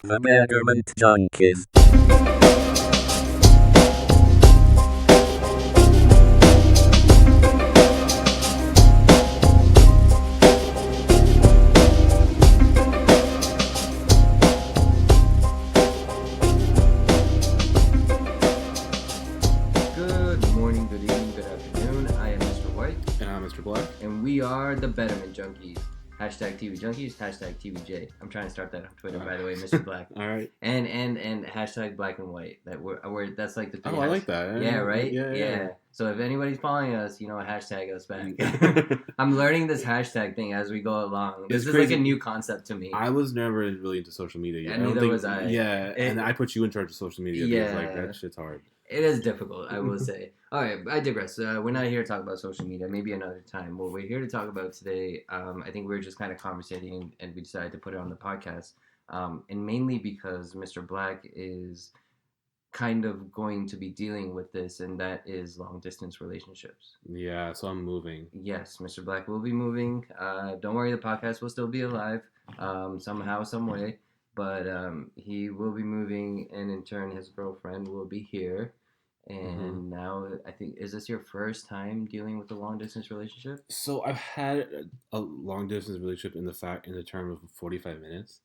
The Betterment Junkies. Good morning, good evening, good afternoon. I am Mr. White, And I'm Mr. Black. and we are the Betterment Junkies. Hashtag TV Junkies, hashtag TVJ. I'm trying to start that on Twitter, by the way, Mr. Black. All right. And hashtag Black and White. We're that's like the three. Oh, I like that. Yeah, right. Yeah. So if anybody's following us, hashtag us back. I'm learning this hashtag thing as we go along. This It's is crazy. like a new concept to me. I was never really into social media. Yeah, I don't neither think, was I. Yeah, and I put you in charge of social media because like Yeah. that shit's hard. It is difficult, I will say. All right, I digress. We're not here to talk about social media. Maybe another time. What we're here to talk about today, I think we're just kind of conversating, and we decided to put it on the podcast. And mainly because Mr. Black is kind of going to be dealing with this, and that is long distance relationships. Yeah, so I'm moving. Yes, Mr. Black will be moving. Don't worry, the podcast will still be alive somehow, some way. But he will be moving, and in turn, his girlfriend will be here. And now, I think, is this your first time dealing with a long distance relationship? So I've had a long distance relationship in the term of 45 minutes.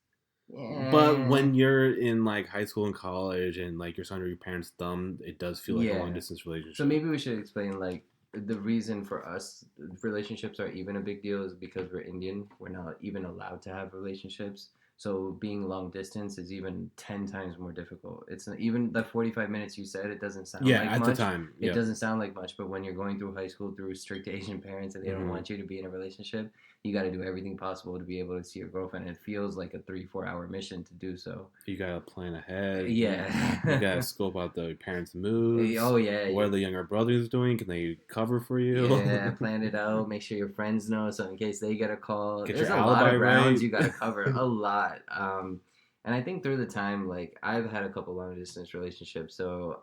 Yeah. But when you're in like high school and college and like you're under your parents' thumb, it does feel like a long distance relationship. So maybe we should explain like the reason for us relationships are even a big deal is because we're Indian. We're not even allowed to have relationships. So being long distance is even 10 times more difficult. It's not, even the 45 minutes you said, it doesn't sound like much. at the time. It doesn't sound like much, but when you're going through high school through strict Asian parents and they don't Mhm. want you to be in a relationship, you got to do everything possible to be able to see your girlfriend. It feels like a 3-4 hour mission to do so. You gotta plan ahead. Yeah. You gotta scope out the parents' moods. Oh yeah. What are the younger brothers doing? Can they cover for you? Yeah, plan it out. Make sure your friends know, so in case they get a call, Get there's your a lot alibi of grounds right. you got to cover. A lot. And I think through the time, like I've had a couple long distance relationships, so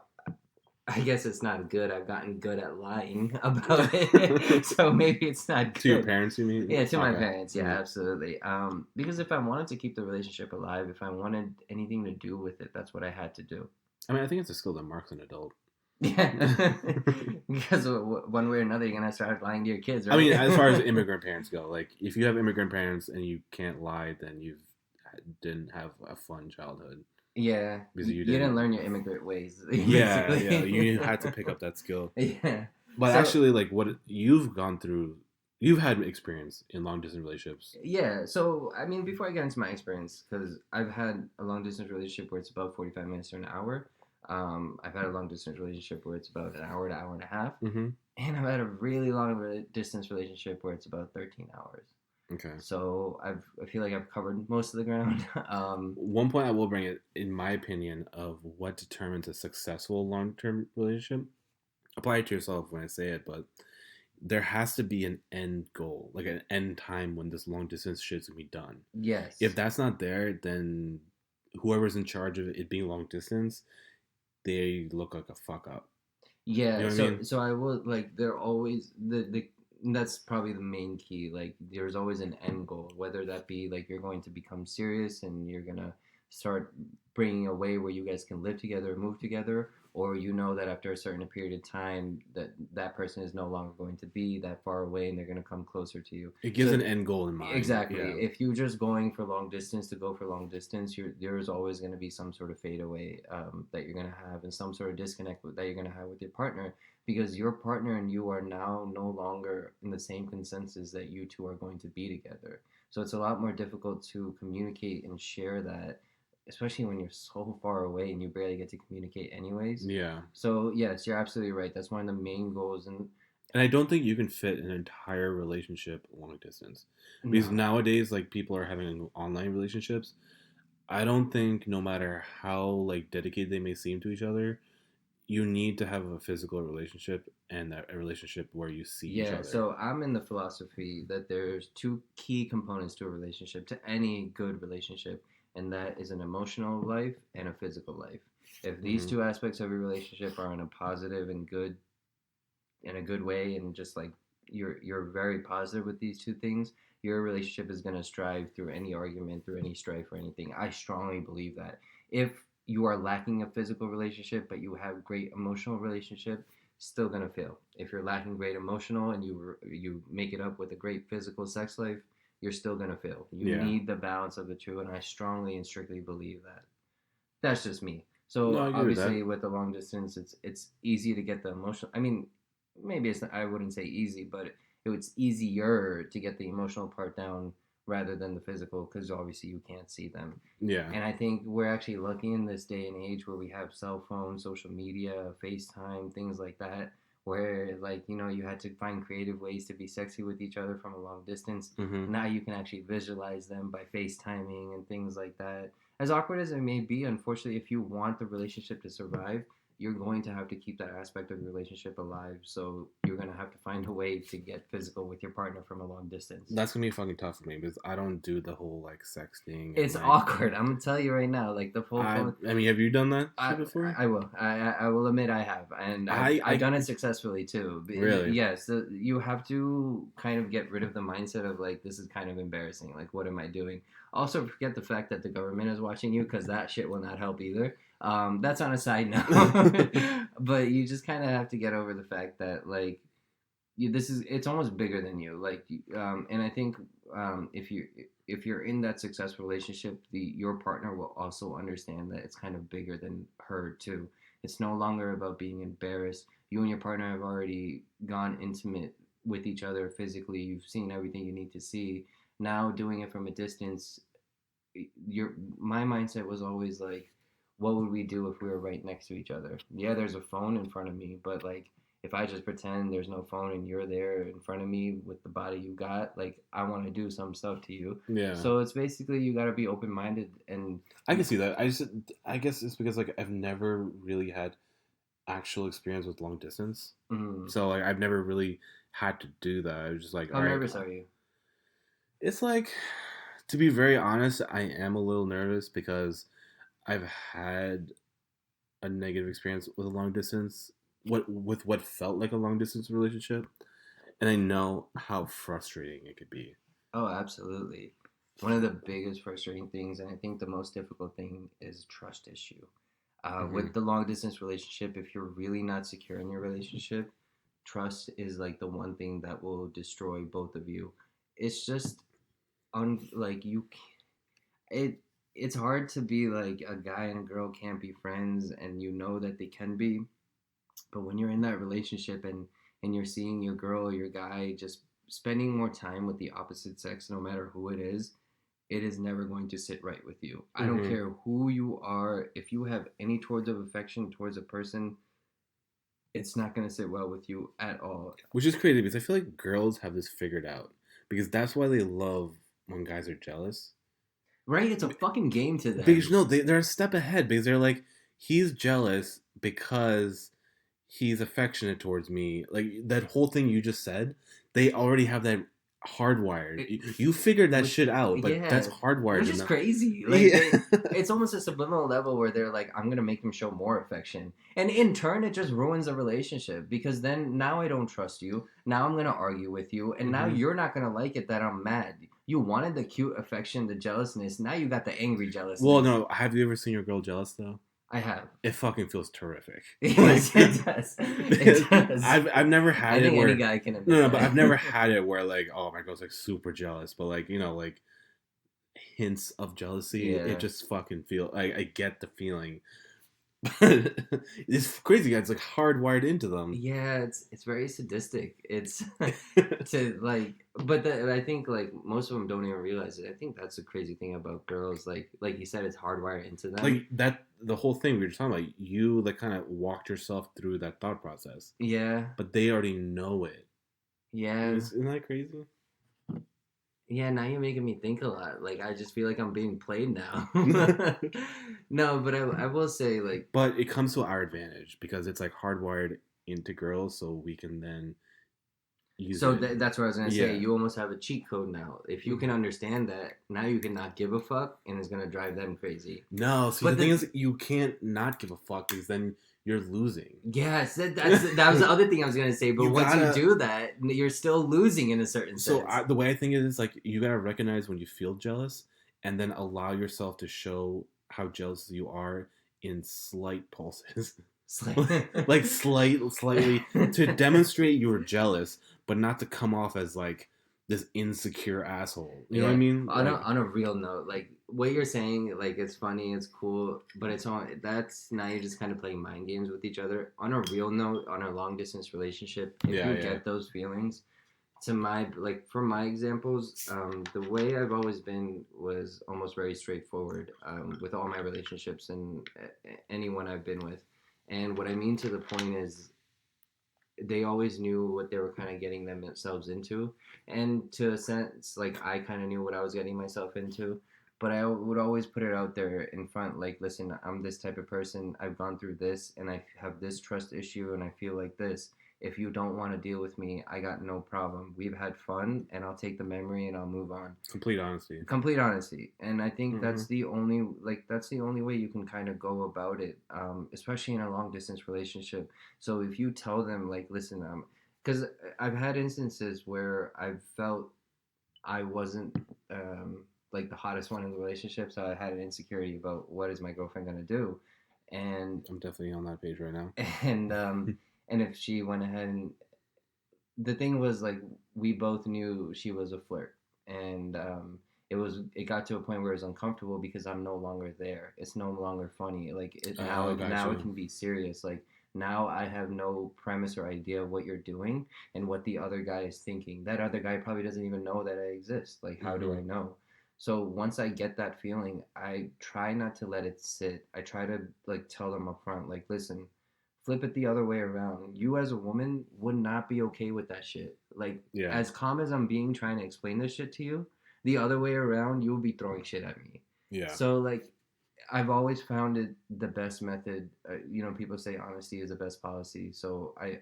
I guess it's not good. I've gotten good at lying about it, so maybe it's not good. To your parents, you mean? Yeah, to my Okay. parents. Yeah, absolutely. Because if I wanted to keep the relationship alive, if I wanted anything to do with it, that's what I had to do. I mean, I think it's a skill that marks an adult. Yeah, because one way or another, you're gonna start lying to your kids, right? I mean, as far as immigrant parents go, like if you have immigrant parents and you can't lie, then you didn't have a fun childhood. Yeah, Because you didn't learn your immigrant ways. Yeah, basically. you had to pick up that skill. Yeah, But So- actually, like what you've gone through, you've had experience in long distance relationships. yeah. So I mean, before I get into my experience, because I've had a long distance relationship where it's about 45 minutes to an hour. I've had a long distance relationship where it's about an hour to hour and a half, Mm-hmm. and I've had a really long distance relationship where it's about 13 hours. Okay. So I feel like I've covered most of the ground. One point I will bring it, in my opinion, of what determines a successful long-term relationship. Apply it to yourself when I say it, but there has to be an end goal, like an end time when this long distance shit's gonna be done. Yes. If that's not there, then whoever's in charge of it being long distance, they look like a fuck up. Yeah, You know what so I mean? so I will like they're always the that's probably the main key. Like there's always an end goal, whether that be like you're going to become serious and you're gonna start bringing a way where you guys can live together, move together, or you know that after a certain period of time that person is no longer going to be that far away and they're gonna come closer to you. It gives So- an end goal in mind. Exactly. Yeah. If you're just going for long distance to go for long distance, there's always going to be some sort of fade away that you're going to have, and some sort of disconnect that you're going to have with your partner, because your partner and you are now no longer in the same consensus that you two are going to be together. So it's a lot more difficult to communicate and share that, especially when you're so far away and you barely get to communicate anyways. Yeah. So yes, you're absolutely right. That's one of the main goals. And I don't think you can fit an entire relationship long distance. Because nowadays, like, people are having online relationships. I don't think, no matter how like dedicated they may seem to each other, you need to have a physical relationship and a relationship where you see each Yeah, other. so I'm in the philosophy that there's two key components to a relationship, to any good relationship, and that is an emotional life and a physical life. If these Mhm. two aspects of your relationship are in a positive and good, in a good way, and just like you're very positive with these two things, your relationship is going to strive through any argument, through any strife or anything. I strongly believe that. If you are lacking a physical relationship, but you have great emotional relationship, still going to fail. If you're lacking great emotional and you make it up with a great physical sex life, you're still going to fail. You Yeah. need the balance of the two, and I strongly and strictly believe that. That's just me. No, So I agree with that. obviously, with the long distance, it's easy to get the emotional. I mean, maybe it's not, I wouldn't say easy, but it's easier to get the emotional part down rather than the physical because obviously you can't see them. Yeah. And I think we're actually lucky in this day and age where we have cell phones, social media, FaceTime, things like that, where like you had to find creative ways to be sexy with each other from a long distance. Mm-hmm. Now you can actually visualize them by FaceTiming and things like that. As awkward as it may be, unfortunately, if you want the relationship to survive, you're going to have to keep that aspect of your relationship alive. So you're going to have to find a way to get physical with your partner from a long distance. That's gonna be fucking tough for me because I don't do the whole like sexting. It's like, awkward. I'm gonna tell you right now. Like the whole phone. I mean, have you done that shit before? I will. I will admit I have, and I've done it successfully too. Really? Yes. You have to kind of get rid of the mindset of like this is kind of embarrassing. Like what am I doing? Also, forget the fact that the government is watching you because that shit will not help either. That's on a side note. But you just kind of have to get over the fact that like it's almost bigger than you. Like and I think if you're in that successful relationship, your partner will also understand that it's kind of bigger than her too. It's no longer about being embarrassed. You and your partner have already gone intimate with each other physically. You've seen everything you need to see. Now doing it from a distance, my mindset was always like, what would we do if we were right next to each other? Yeah, there's a phone in front of me, but like if I just pretend there's no phone and you're there in front of me with the body you got, like I want to do some stuff to you. Yeah. So it's basically you got to be open minded, and I can see that. I guess it's because like I've never really had actual experience with long distance, so like I've never really had to do that. I was just like, how nervous are you? It's like, to be very honest, I am a little nervous because I've had a negative experience with a long distance, what felt like a long distance relationship, and I know how frustrating it could be. Oh, absolutely. One of the biggest frustrating things, and I think the most difficult thing, is trust issue. With the long distance relationship, if you're really not secure in your relationship, trust is like the one thing that will destroy both of you. It's just like it's hard to be like a guy and a girl can't be friends, and you know that they can be, but when you're in that relationship and you're seeing your girl or your guy just spending more time with the opposite sex, no matter who it is never going to sit right with you. I don't care who you are. If you have any towards of affection towards a person, it's not going to sit well with you at all. Which is crazy because I feel like girls have this figured out because that's why they love when guys are jealous. Right? It's a fucking game to them. Because no, they're a step ahead because they're like, he's jealous because he's affectionate towards me. Like that whole thing you just said, they already have that hardwired. You figured that shit out, but that's hardwired. Which is crazy. Like it's almost a subliminal level where they're like, I'm gonna make them show more affection, and in turn, it just ruins the relationship because then now I don't trust you. Now I'm gonna argue with you, and now you're not gonna like it that I'm mad. You wanted the cute affection, the jealousness. Now you got the angry jealousness. Well, no. Have you ever seen your girl jealous though? I have. It fucking feels terrific. Yes, it does. It does. I've never had it where any guy can admit no, that. but I've never had it where like, oh, my girl's like super jealous, but like like hints of jealousy. Yeah. It just fucking feel. I get the feeling. It's crazy. It's like hardwired into them. Yeah, it's very sadistic. It's to like, but I think like most of them don't even realize it. I think that's the crazy thing about girls. Like you said, it's hardwired into them. Like that, the whole thing we were talking about. You like kind of walked yourself through that thought process. Yeah. But they already know it. Yeah. Isn't that crazy? Yeah, now you're making me think a lot. Like, I just feel like I'm being played now. No, but I will say, like... But it comes to our advantage, because it's, like, hardwired into girls, so we can then use it. That's what I was going to say. You almost have a cheat code now. If you can understand that, now you can not give a fuck, and it's going to drive them crazy. No, see, but the thing is, you can't not give a fuck, because then you're losing. Yes, that was the other thing I was gonna say. But once you do that, you're still losing in a certain sense. The way I think it is, like, you gotta recognize when you feel jealous, and then allow yourself to show how jealous you are in slight pulses. Like slightly to demonstrate you were jealous, but not to come off as like this insecure asshole. You know what I mean? On a real note, like what you're saying, like it's funny, it's cool, but that's now you're just kind of playing mind games with each other. On a real note, on a long distance relationship, if you get those feelings, from my examples, the way I've always been was almost very straightforward with all my relationships and anyone I've been with. And what I mean to the point is they always knew what they were kind of getting themselves into, and to a sense, like I kind of knew what I was getting myself into, but I would always put it out there in front, like, listen, I'm this type of person, I've gone through this, and I have this trust issue, and I feel like this. If you don't want to deal with me, I got no problem. We've had fun, and I'll take the memory and I'll move on. Complete honesty. And I think that's the only way you can kind of go about it, especially in a long distance relationship. So if you tell them, like, listen, because I've had instances where I've felt I wasn't like the hottest one in the relationship, so I had an insecurity about what is my girlfriend gonna do, and I'm definitely on that page right now. And and if she went ahead and the thing was, like, we both knew she was a flirt, and it got to a point where it was uncomfortable because I'm no longer there. It's no longer funny. Like now it can be serious. Like now I have no premise or idea of what you're doing and what the other guy is thinking. That other guy probably doesn't even know that I exist. Like how do I know? So once I get that feeling, I try not to let it sit. I try to like tell them up front, like, listen, flip it the other way around. You as a woman would not be okay with that shit. Like, as calm as I'm being trying to explain this shit to you, the other way around, you will be throwing shit at me. Yeah. So, like, I've always found it the best method. People say honesty is the best policy. So I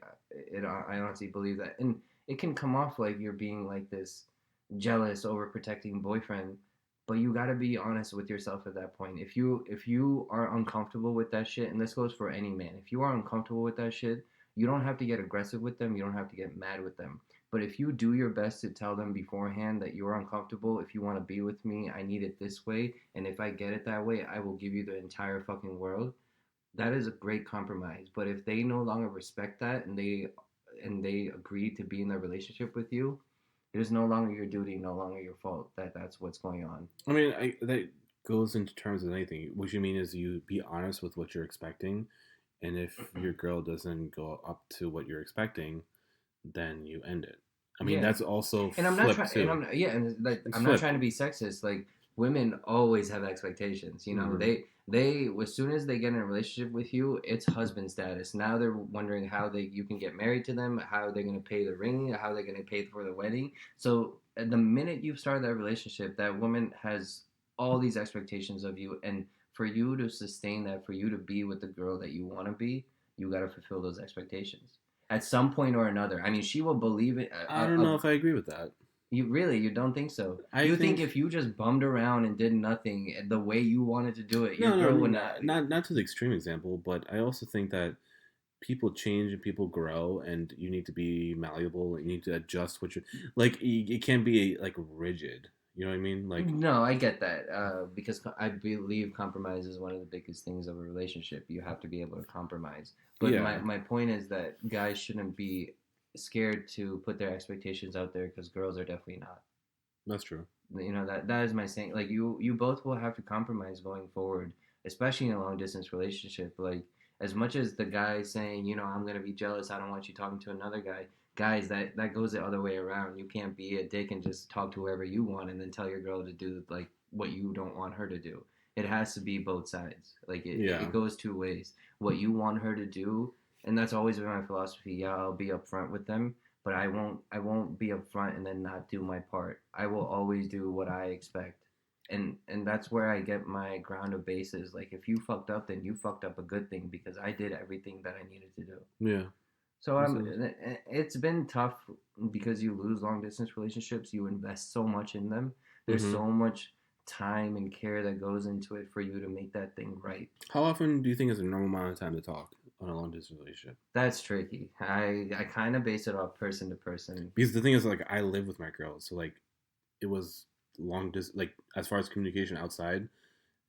honestly believe that. And it can come off like you're being like this jealous, overprotecting boyfriend, but you got to be honest with yourself at that point. If you are uncomfortable with that shit, and this goes for any man, if you are uncomfortable with that shit, you don't have to get aggressive with them, you don't have to get mad with them, but if you do your best to tell them beforehand that you're uncomfortable, if you want to be with me, I need it this way, and if I get it that way, I will give you the entire fucking world. That is a great compromise. But if they no longer respect that, and they agree to be in a relationship with you, it is no longer your duty, no longer your fault that's what's going on. I mean, that goes into terms of anything. What you mean is you be honest with what you're expecting, and if your girl doesn't go up to what you're expecting, then you end it. I mean, that's also and I'm not trying. I'm not trying to be sexist. Like, women always have expectations. You know, they as soon as they get in a relationship with you, it's husband status. Now they're wondering how you can get married to them, how they're gonna pay the ring, how they're gonna pay for the wedding. So the minute you've started that relationship, that woman has all these expectations of you, and for you to sustain that, for you to be with the girl that you want to be, you got to fulfill those expectations at some point or another. I mean, she will believe it. I don't know if I agree with that. You don't think so? You think if you just bummed around and did nothing the way you wanted to do it, your girl would not to the extreme example, but I also think that people change and people grow, and you need to be malleable. And you need to adjust what you're like. It can't be like rigid. You know what I mean? Like, no, I get that because I believe compromise is one of the biggest things of a relationship. You have to be able to compromise. But my point is that guys shouldn't be scared to put their expectations out there, because girls are definitely not. That's true. You know, that is my saying. Like, you both will have to compromise going forward, especially in a long distance relationship. Like, as much as the guy saying, I'm gonna be jealous, I don't want you talking to another guy. Guys, that goes the other way around. You can't be a dick and just talk to whoever you want and then tell your girl to do like what you don't want her to do. It has to be both sides. Like it goes two ways. What you want her to do, and that's always been my philosophy. Yeah, I'll be upfront with them, but I won't be upfront and then not do my part. I will always do what I expect. And that's where I get my ground of bases. Like, if you fucked up, then you fucked up a good thing, because I did everything that I needed to do. Yeah. So it's been tough because you lose long distance relationships. You invest so much in them. There's so much time and care that goes into it for you to make that thing right. How often do you think is a normal amount of time to talk? on a long distance relationship. That's tricky. I kind of base it off person to person. Because the thing is, like, I live with my girl, so like, it was long distance. Like, as far as communication outside,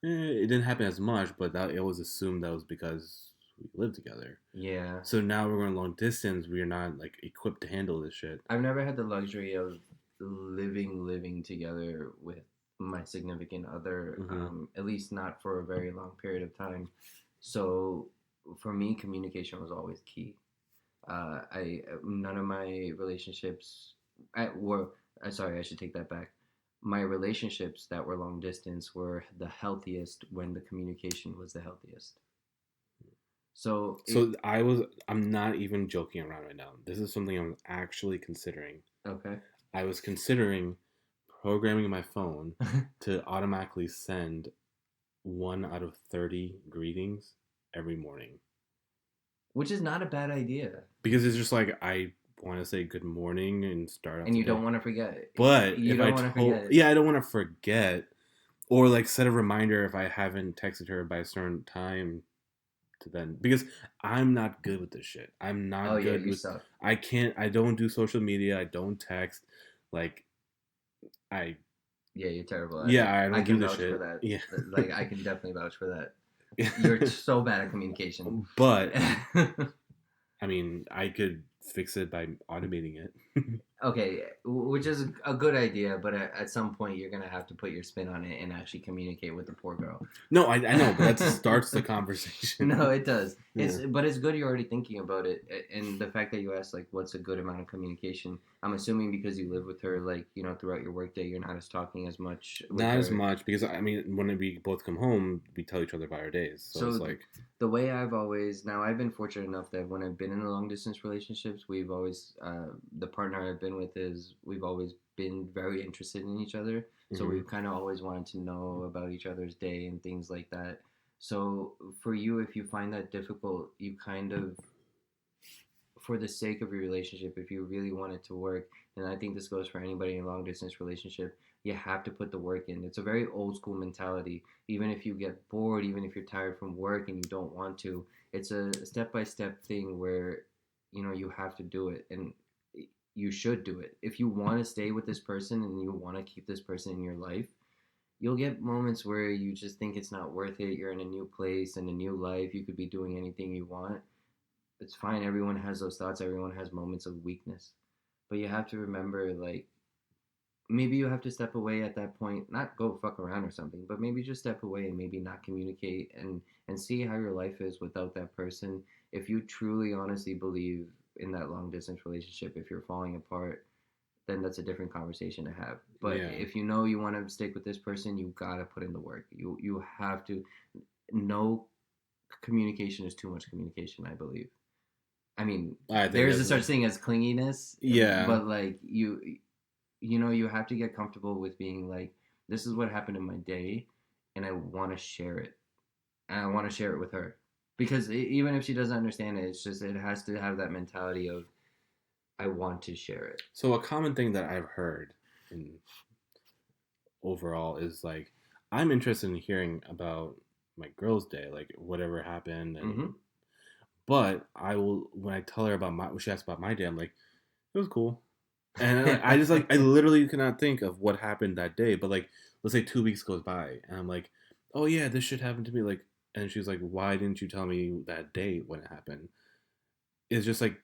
it didn't happen as much, but that it was assumed that was because we lived together. Yeah. So now we're going long distance. We are not like equipped to handle this shit. I've never had the luxury of living together with my significant other, at least not for a very long period of time. So for me, communication was always key. I none of my relationships were. Sorry, I should take that back. My relationships that were long distance were the healthiest when the communication was the healthiest. So I'm not even joking around right now. This is something I'm actually considering. Okay. I was considering programming my phone to automatically send 1 out of 30 greetings every morning. Which is not a bad idea. Because it's just like, I want to say good morning and start off. And you don't want to forget it. But you don't want to forget it. Yeah, I don't want to forget. Or like set a reminder if I haven't texted her by a certain time to then. Because I'm not good with this shit. I'm not good with... suck. I don't do social media. I don't text. Like, Yeah, you're terrible. I don't do this vouch shit. For that. Yeah. Like, I can definitely vouch for that. You're so bad at communication. But, I mean, I could fix it by automating it. Okay, which is a good idea, but at some point you're going to have to put your spin on it and actually communicate with the poor girl. No, I know, but that starts the conversation. No, it does. Yeah. But it's good you're already thinking about it. And the fact that you asked, like, what's a good amount of communication, I'm assuming because you live with her, like, you know, throughout your workday, you're not as talking as much. Not as much, because, I mean, when we both come home, we tell each other about our days. So it's like... The way I've been fortunate enough that when I've been in the long distance relationships, we've always, the partner I've been with we've always been very interested in each other. So we've kind of always wanted to know about each other's day and things like that. So for you, if you find that difficult, you kind of, for the sake of your relationship, if you really want it to work, and I think this goes for anybody in a long distance relationship, you have to put the work in. It's a very old school mentality. Even if you get bored, even if you're tired from work and you don't want to, it's a step-by-step thing where, you know, you have to do it, and you should do it. If you want to stay with this person and you want to keep this person in your life, you'll get moments where you just think it's not worth it. You're in a new place and a new life. You could be doing anything you want. It's fine. Everyone has those thoughts. Everyone has moments of weakness. But you have to remember, like, maybe you have to step away at that point, not go fuck around or something, but maybe just step away and maybe not communicate and see how your life is without that person. If you truly, honestly believe in that long distance relationship, if you're falling apart, then that's a different conversation to have. But if you know you want to stick with this person, you gotta put in the work. You have to. No communication is too much communication, I believe. I mean, there's a such thing as clinginess. Yeah. But like you know, you have to get comfortable with being like, this is what happened in my day, and I want to share it, and I want to share it with her. Because even if she doesn't understand it, it's just, it has to have that mentality of, I want to share it. So a common thing that I've heard in overall is like, I'm interested in hearing about my girl's day, like whatever happened. And, but I will, when I tell her about when she asks about my day, I'm like, it was cool. And I just like, I literally cannot think of what happened that day. But like, let's say 2 weeks goes by and I'm like, oh yeah, this shit happened to me. Like, and she's like, why didn't you tell me that day when it happened? It's just like,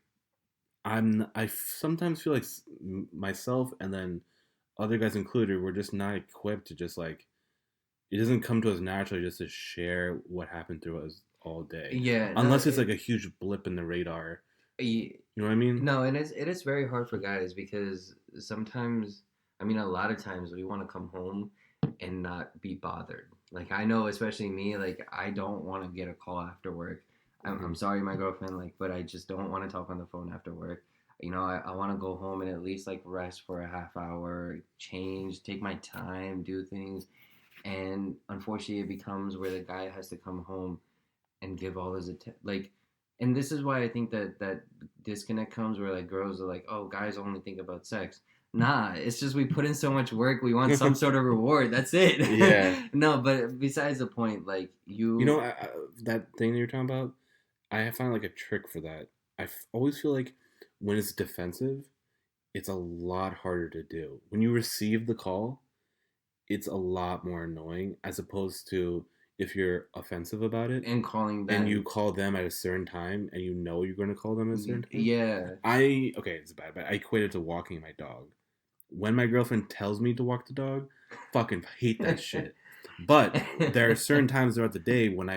I sometimes feel like myself and then other guys included, we're just not equipped to just like, it doesn't come to us naturally just to share what happened through us all day. Yeah. Unless it's like a huge blip in the radar. You know what I mean? No, and it is very hard for guys because sometimes, I mean, a lot of times we want to come home and not be bothered. Like, I know, especially me, like, I don't want to get a call after work. I'm sorry, my girlfriend, like, but I just don't want to talk on the phone after work. You know, I want to go home and at least, like, rest for a half hour, change, take my time, do things. And unfortunately, it becomes where the guy has to come home and give all his attention. Like, and this is why I think that disconnect comes where, like, girls are like, oh, guys only think about sex. Nah, it's just we put in so much work. We want some sort of reward. That's it. Yeah. No, but besides the point, like, you know, that thing that you're talking about, I find like a trick for that. Always feel like when it's defensive, it's a lot harder to do. When you receive the call, it's a lot more annoying as opposed to if you're offensive about it And calling and them. you call them at a certain time and you know you're going to call them at a certain time. Yeah. Okay, it's bad, but I equate it to walking my dog. When my girlfriend tells me to walk the dog, fucking hate that shit. But there are certain times throughout the day when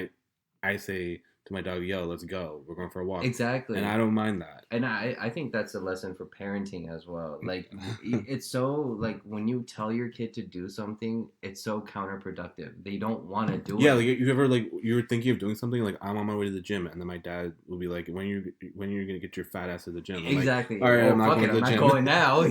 I say to my dog, "Yo, let's go. We're going for a walk." Exactly. And I don't mind that. And I think that's a lesson for parenting as well. Like, it's so, like, when you tell your kid to do something, it's so counterproductive. They don't want to do Yeah, it. like you ever like you're thinking of doing something like I'm on my way to the gym, and then my dad will be like, "When you're gonna get your fat ass to the gym?" I'm Exactly. like, all right, Oh, I'm not fuck going it. to I'm the not gym. going now.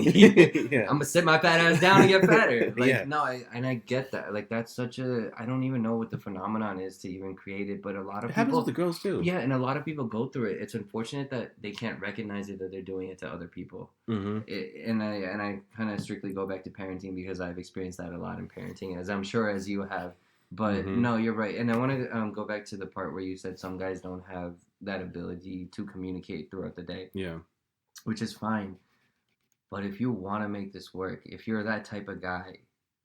Yeah. I'm gonna sit my fat ass down and get fatter. Like, Yeah. no, I get that. Like, that's such a, I don't even know what the phenomenon is to even create it, but a lot of It happens people, with the girls too. yeah, and a lot of people go through it. It's unfortunate that they can't recognize it, that they're doing it to other people. Mm-hmm. And I kind of strictly go back to parenting because I've experienced that a lot in parenting, as I'm sure as you have. But Mm-hmm. no, you're right. And I want to go back to the part where you said some guys don't have that ability to communicate throughout the day, Yeah. which is fine. But if you want to make this work, if you're that type of guy,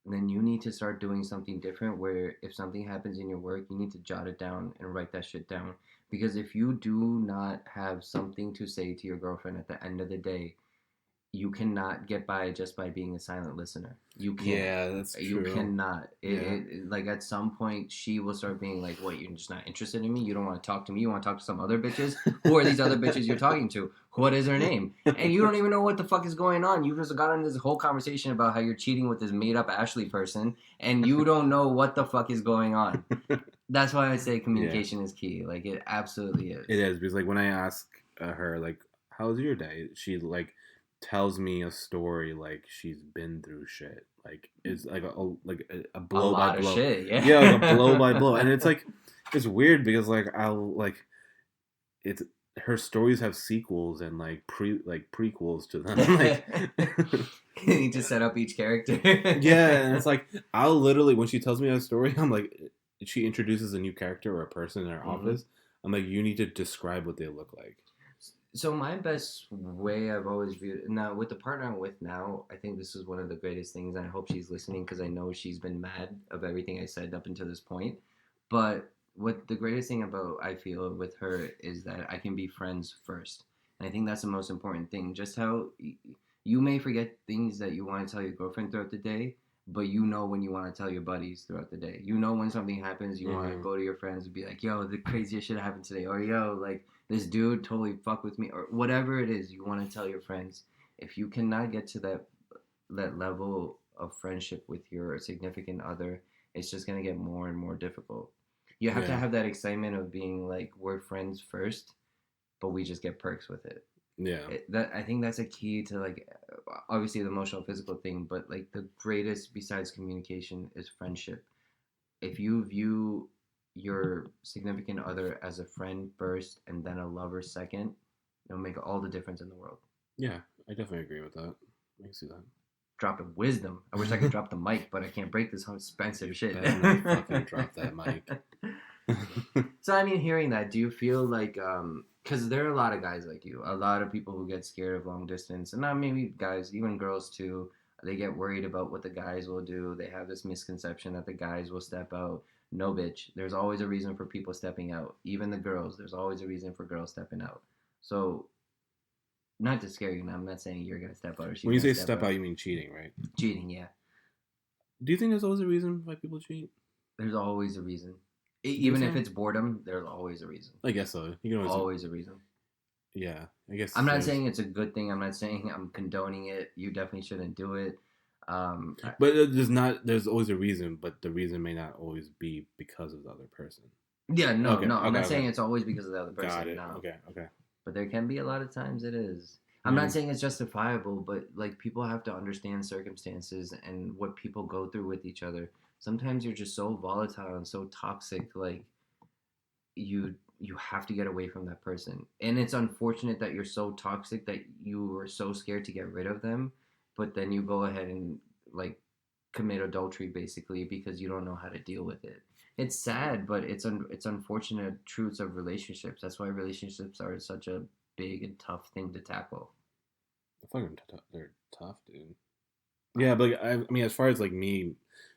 then you need to start doing something different where if something happens in your work, you need to jot it down and write that shit down. Because if you do not have something to say to your girlfriend at the end of the day, you cannot get by just by being a silent listener. You can't. Yeah, that's You true. cannot. Yeah. Like at some point, she will start being like, "What? You're just not interested in me? You don't want to talk to me? You want to talk to some other bitches? Who are these other bitches you're talking to? What is her name? And you don't even know what the fuck is going on. You just got into this whole conversation about how you're cheating with this made up Ashley person, and you don't know what the fuck is going on. That's why I say communication is key. Like it absolutely is. It is because like when I ask her like, "How's your day?" She like tells me a story like she's been through shit. Like it's like a blow a by lot blow. of shit, yeah. Yeah, like a blow by blow, and it's like it's weird because like I'll like it's her stories have sequels and like prequels to them. Like You need to set up each character. yeah, and it's like I'll literally when she tells me a story, I'm like she introduces a new character or a person in her office. I'm like, you need to describe what they look like. So my best way I've always viewed it, now with the partner I'm with now, I think this is one of the greatest things, and I hope she's listening because I know she's been mad of everything I said up until this point. But what the greatest thing about I feel with her is that I can be friends first, and I think that's the most important thing. Just how you may forget things that you want to tell your girlfriend throughout the day, but you know when you want to tell your buddies throughout the day. You know when something happens, you want to go to your friends and be like, "Yo, the craziest shit happened today," or "Yo, like." This dude totally fucked with me, or whatever it is you want to tell your friends. If you cannot get to that level of friendship with your significant other, it's just gonna get more and more difficult. You have to have that excitement of being like we're friends first, but we just get perks with it. Yeah. That I think that's a key to like obviously the emotional physical thing, but like the greatest besides communication is friendship. If you view your significant other as a friend first and then a lover second, it'll make all the difference in the world. Yeah, I definitely agree with that. I can see that. Dropping wisdom. I wish I could drop the mic, but I can't break this expensive shit. Better not fucking drop that mic. So I mean, hearing that, do you feel like because there are a lot of guys like you, a lot of people who get scared of long distance, and not maybe guys, even girls too. They get worried about what the guys will do. They have this misconception that the guys will step out. No, bitch. There's always a reason for people stepping out. Even the girls, there's always a reason for girls stepping out. So, not to scare you, I'm not saying you're gonna step out or she's When you gonna say step out, you mean cheating, right? cheating. Yeah, Do you think there's always a reason why people cheat? there's always a reason. Even if it's boredom, there's always a reason. I guess so. You can always a reason. Yeah, I guess. I'm not saying it's a good thing. I'm not saying I'm condoning it. You definitely shouldn't do it. But there's not. There's always a reason, but the reason may not always be because of the other person. Yeah, no, Okay, no. I'm okay, not saying it's always because of the other person. Got it. No. Okay. But there can be a lot of times it is. I'm not saying it's justifiable, but like people have to understand circumstances and what people go through with each other. Sometimes you're just so volatile and so toxic, like you have to get away from that person. And it's unfortunate that you're so toxic that you are so scared to get rid of them, but then you go ahead and like commit adultery basically because you don't know how to deal with it. It's sad, but it's unfortunate truths of relationships. That's why relationships are such a big and tough thing to tackle. They're tough, dude. Yeah, but like, I mean, as far as like me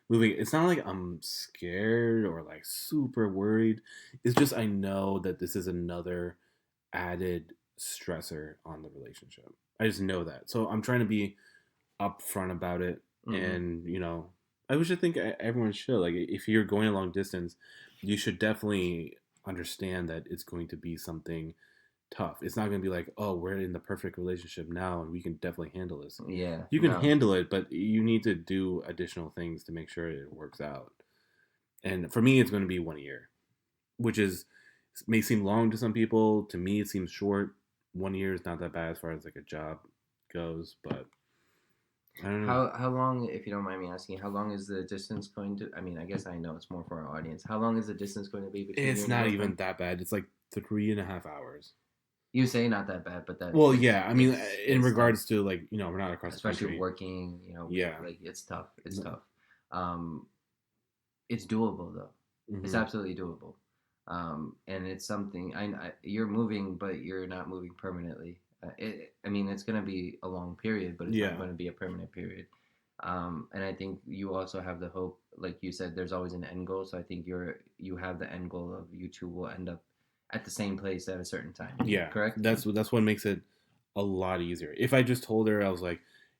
moving, it's not like I'm scared or like super worried. It's just I know that this is another added stressor on the relationship. I just know that. So I'm trying to be upfront about it. Mm-hmm. And, I wish I think everyone should. Like, if you're going a long distance, you should definitely understand that it's going to be something tough. It's not going to be like, oh, we're in the perfect relationship now and we can definitely handle this. Yeah, You can no. handle it, but you need to do additional things to make sure it works out. And for me, it's going to be 1 year, which is may seem long to some people. To me, it seems short. 1 year is not that bad as far as like a job goes, but I don't know. How long, if you don't mind me asking, how long is the distance going to? I mean, I guess I know it's more for our audience. How long is the distance going to be between you It's and your not even girlfriend? that bad. It's like 3.5 hours. You say not that bad, but that Well, yeah. I mean, in it's tough, regards to like we're not across the especially country. working. Yeah. Like it's tough. It's tough. Um, it's doable though. It's Mm-hmm. absolutely doable. And it's something you're moving, but you're not moving permanently. I mean, it's going to be a long period, but it's not Yeah. going to be a permanent period. And I think you also have the hope, like you said, there's always an end goal. So I think you have the end goal of you two will end up at the same place at a certain time. Yeah. Correct? That's what makes it a lot easier. If I just told her, I was like,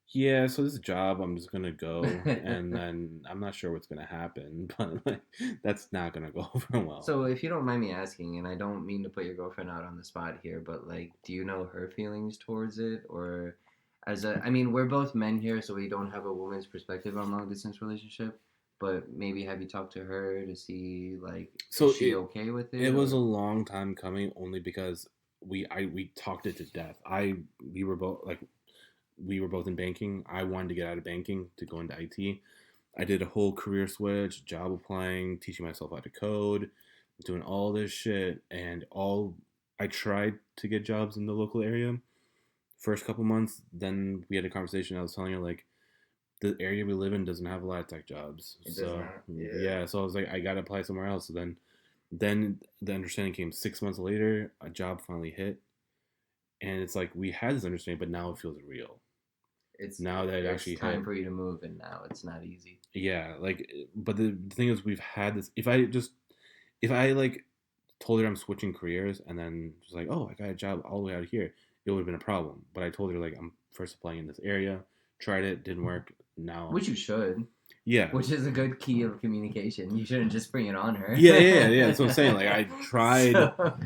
yeah, so this job, I'm just gonna go, and then I'm not sure what's gonna happen, but like, that's not gonna go over well. So if you don't mind me asking, and I don't mean to put your girlfriend out on the spot here, but like, do you know her feelings towards it, or I mean, we're both men here, so we don't have a woman's perspective on long distance relationship. But maybe have you talked to her to see like, is So she okay with it it, was a or long time coming, only because we talked it to death. We were both like we were both in banking. I wanted to get out of banking to go into IT. I did a whole career switch, job applying, teaching myself how to code, doing all this shit, and all I tried to get jobs in the local area. First couple months, then we had a conversation. I was telling her like the area we live in doesn't have a lot of tech jobs. it does So not? Yeah. yeah, so I was like, I gotta apply somewhere else. So then the understanding came 6 months later. A job finally hit, and it's like we had this understanding, but now it feels real. Now that it It's actually time hit, for you to move, and now it's not easy. yeah. Like, but the thing is, we've had this. If I like told her I'm switching careers, and then she's like, oh, I got a job all the way out here, it would have been a problem. But I told her like I'm first applying in this area, tried it, didn't work. Now, Which you should. yeah, Which is a good key of communication. You shouldn't just bring it on her. yeah. That's what I'm saying. Like I tried, So,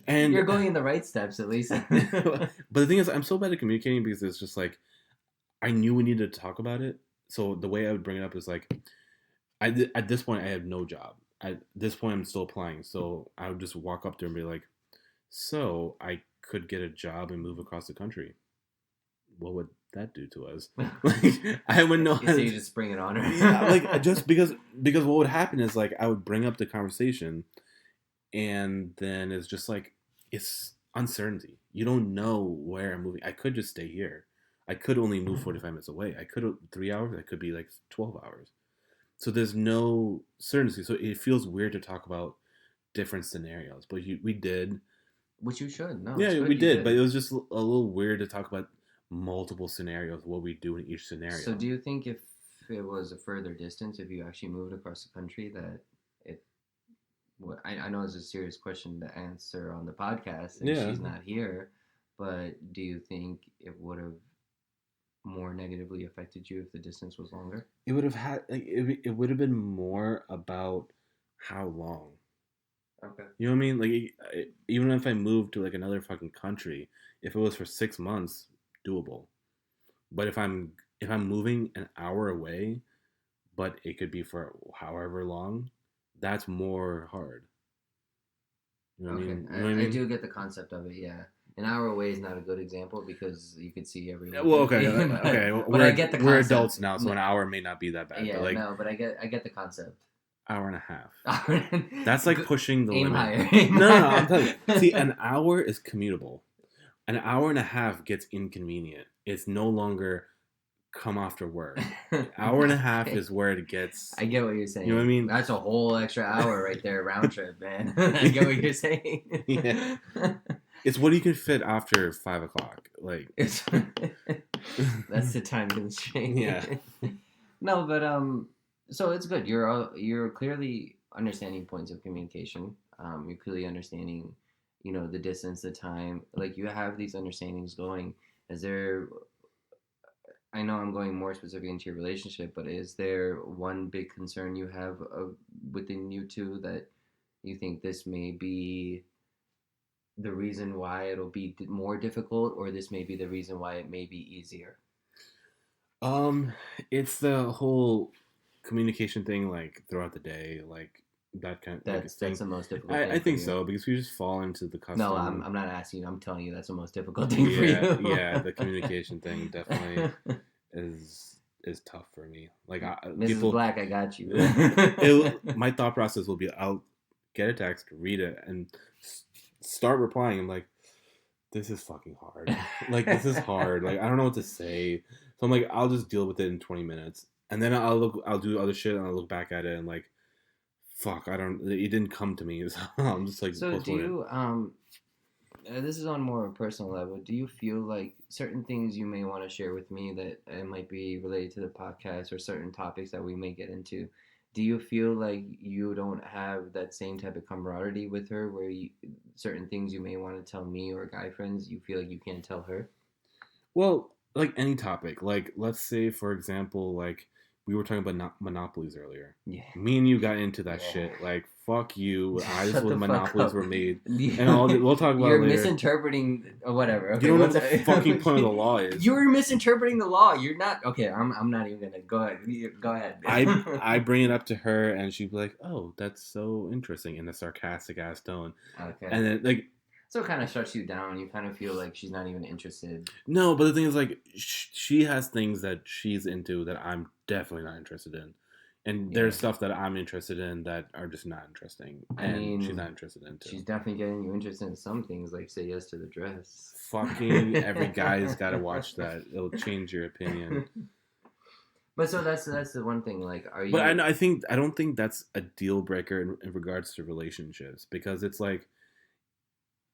and you're going in the right steps at least. but the thing is, I'm so bad at communicating because it's just like I knew we needed to talk about it. So the way I would bring it up is like, at this point I have no job. At this point I'm still applying. So I would just walk up to her and be like, "So I could get a job and move across the country. What would that do to us?" Like I would know. So you just bring it on her. Yeah, like just because what would happen is like I would bring up the conversation, and then it's just like it's uncertainty. You don't know where I'm moving. I could just stay here. I could only move 45 minutes away. I could 3 hours. I could be like 12 hours. So there's no certainty. So it feels weird to talk about different scenarios. But we did. Which you should. No, it's Yeah, good we you did. But did. it was just a little weird to talk about multiple scenarios, what we do in each So scenario. do you think if it was a further distance, if you actually moved across the country, that it I know it's a serious question to answer on the podcast, and Yeah, she's not here, but do you think it would have more negatively affected you if the distance was longer? it would have had like it would have been more about how long. Okay. You know what I mean? Like even if I moved to like another fucking country, if it was for 6 months, doable. But if I'm moving an hour away, but it could be for however long, that's more hard. You know what I Okay, mean? You know what I I mean? do get the concept of it. Yeah, an hour away is not a good example because you could see every Yeah, well, okay, weekend. okay. But I get the We're concept. adults now, so an hour may not be that bad, but Yeah, like no, but I get the concept. hour and a half. That's like Go- pushing the Aim limit. higher. Aim No, no, higher. I'm telling you. See, an hour is commutable. An hour and a half gets inconvenient. It's no longer come after work. Hour and a half Okay. is where it gets. I get what you're saying. You know what I mean? That's a whole extra hour right there, round trip, man. I get what you're saying. Yeah. It's what you can fit after 5 o'clock. Like, That's the time constraint. yeah. No, but so it's good. You're clearly understanding points of communication. You're clearly understanding, the distance, the time. Like you have these understandings going. Is there? I know I'm going more specific into your relationship, but is there one big concern you have within you two that you think this may be the reason why it'll be more difficult, or this may be the reason why it may be easier? Um, it's the whole communication thing, like throughout the day, like that kind of like That's thing. the most difficult I thing for think you. so because we just fall into the No, custom. I'm not asking you. I'm telling you that's the most difficult thing for Yeah, you. yeah, the communication thing definitely is tough for me. Like Mrs. people, Black, I got you. my thought process will be I'll get a text, read it, and start replying. I'm like, this is fucking hard. Like this is hard. Like I don't know what to say. So I'm like, I'll just deal with it in 20 minutes, and then I'll do other shit, and I'll look back at it and like, fuck, I don't. It didn't come to me. So I'm just like So do postponing it. you this is on more of a personal level. Do you feel like certain things you may want to share with me that might be related to the podcast or certain topics that we may get into? Do you feel like you don't have that same type of camaraderie with her where certain things you may want to tell me or guy friends, you feel like you can't tell her? Well, like any topic, like let's say for example, like we were talking about monopolies earlier. Yeah. Me and you got into that Yeah. shit. Like fuck you. I just Shut was the fuck monopolies up. were made, and all we'll talk about You're it later. misinterpreting or whatever. Okay, You don't know what the fucking point of the law is. You're misinterpreting the law. You're not. Okay, I'm not even gonna go ahead. Go ahead. I bring it up to her, and she'd be like, "Oh, that's so interesting," in a sarcastic ass tone. Okay. And then like, So it kind of shuts you down. You kind of feel like she's not even interested. no, but the thing is, like, she has things that she's into that I'm definitely not interested in. And Yeah. there's stuff that I'm interested in that are just not interesting. I And mean, she's not interested in too. She's definitely getting you interested in some things, like say yes to the dress. Fucking every guy's got to watch that. It'll change your opinion. But so that's the one thing. Like, are you? But I don't think that's a deal breaker in regards to relationships because it's like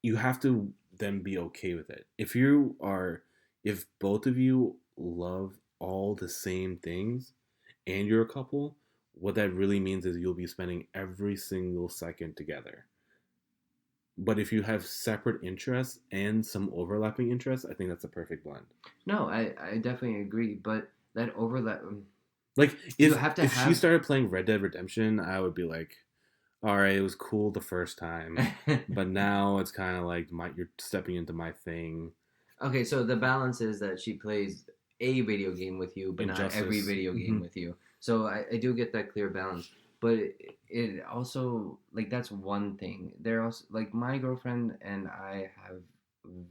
you have to then be okay with it. If both of you love all the same things and you're a couple, what that really means is you'll be spending every single second together. But if you have separate interests and some overlapping interests, I think that's a perfect blend. No, I definitely agree. But that overlap. Like You have to if have. she started playing Red Dead Redemption, I would be like, all right, it was cool the first time, but now it's kind of like you're stepping into my thing. Okay, so the balance is that she plays a video game with you, but Injustice. not every video game with you. So I do get that clear balance. But it also, like, that's one thing. There also, like, my girlfriend and I have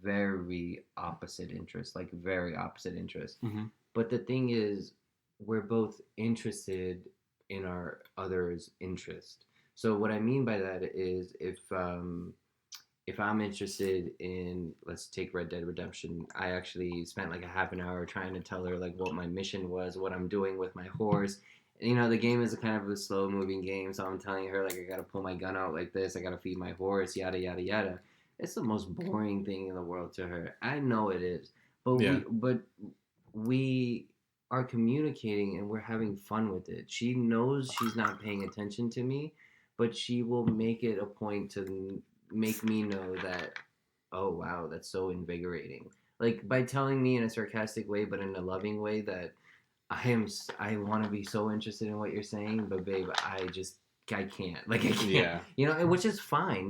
very opposite interests, like, very opposite interests. Mm-hmm. But the thing is, we're both interested in our other's interest. So what I mean by that is if I'm interested in, let's take Red Dead Redemption, I actually spent like a half an hour trying to tell her like what my mission was, what I'm doing with my horse. The game is a kind of a slow moving game, so I'm telling her like I gotta pull my gun out like this, I gotta feed my horse, yada yada yada. It's the most boring thing in the world to her. I know it is, but Yeah. we are communicating and we're having fun with it. She knows she's not paying attention to me, but she will make it a point to make me know that, oh wow, that's so invigorating. Like by telling me in a sarcastic way, but in a loving way that I want to be so interested in what you're saying, but babe, I can't. Like I can't. Yeah. Which is fine.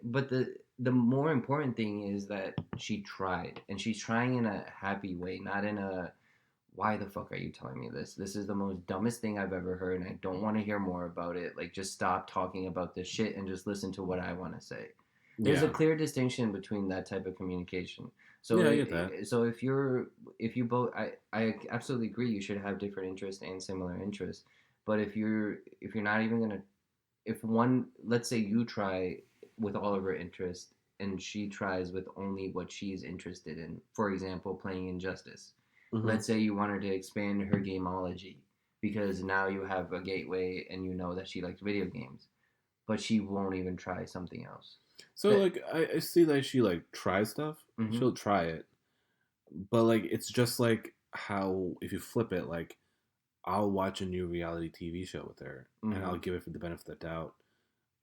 But the more important thing is that she tried, and she's trying in a happy way, not in a why the fuck are you telling me this? This is the most dumbest thing I've ever heard, and I don't want to hear more about it. Like, just stop talking about this shit and just listen to what I want to say. There's a clear distinction between that type of communication. So, I get that. So if you both, I absolutely agree. You should have different interests and similar interests. But if you're not even gonna, if one, let's say you try with all of her interests and she tries with only what she's interested in. For example, playing Injustice. Let's say you want her to expand her gameology because now you have a gateway and you know that she likes video games, but she won't even try something else. So like I see that she like tries stuff. Mm-hmm. She'll try it, but like it's just like how if you flip it, like I'll watch a new reality TV show with her and I'll give it for the benefit of the doubt.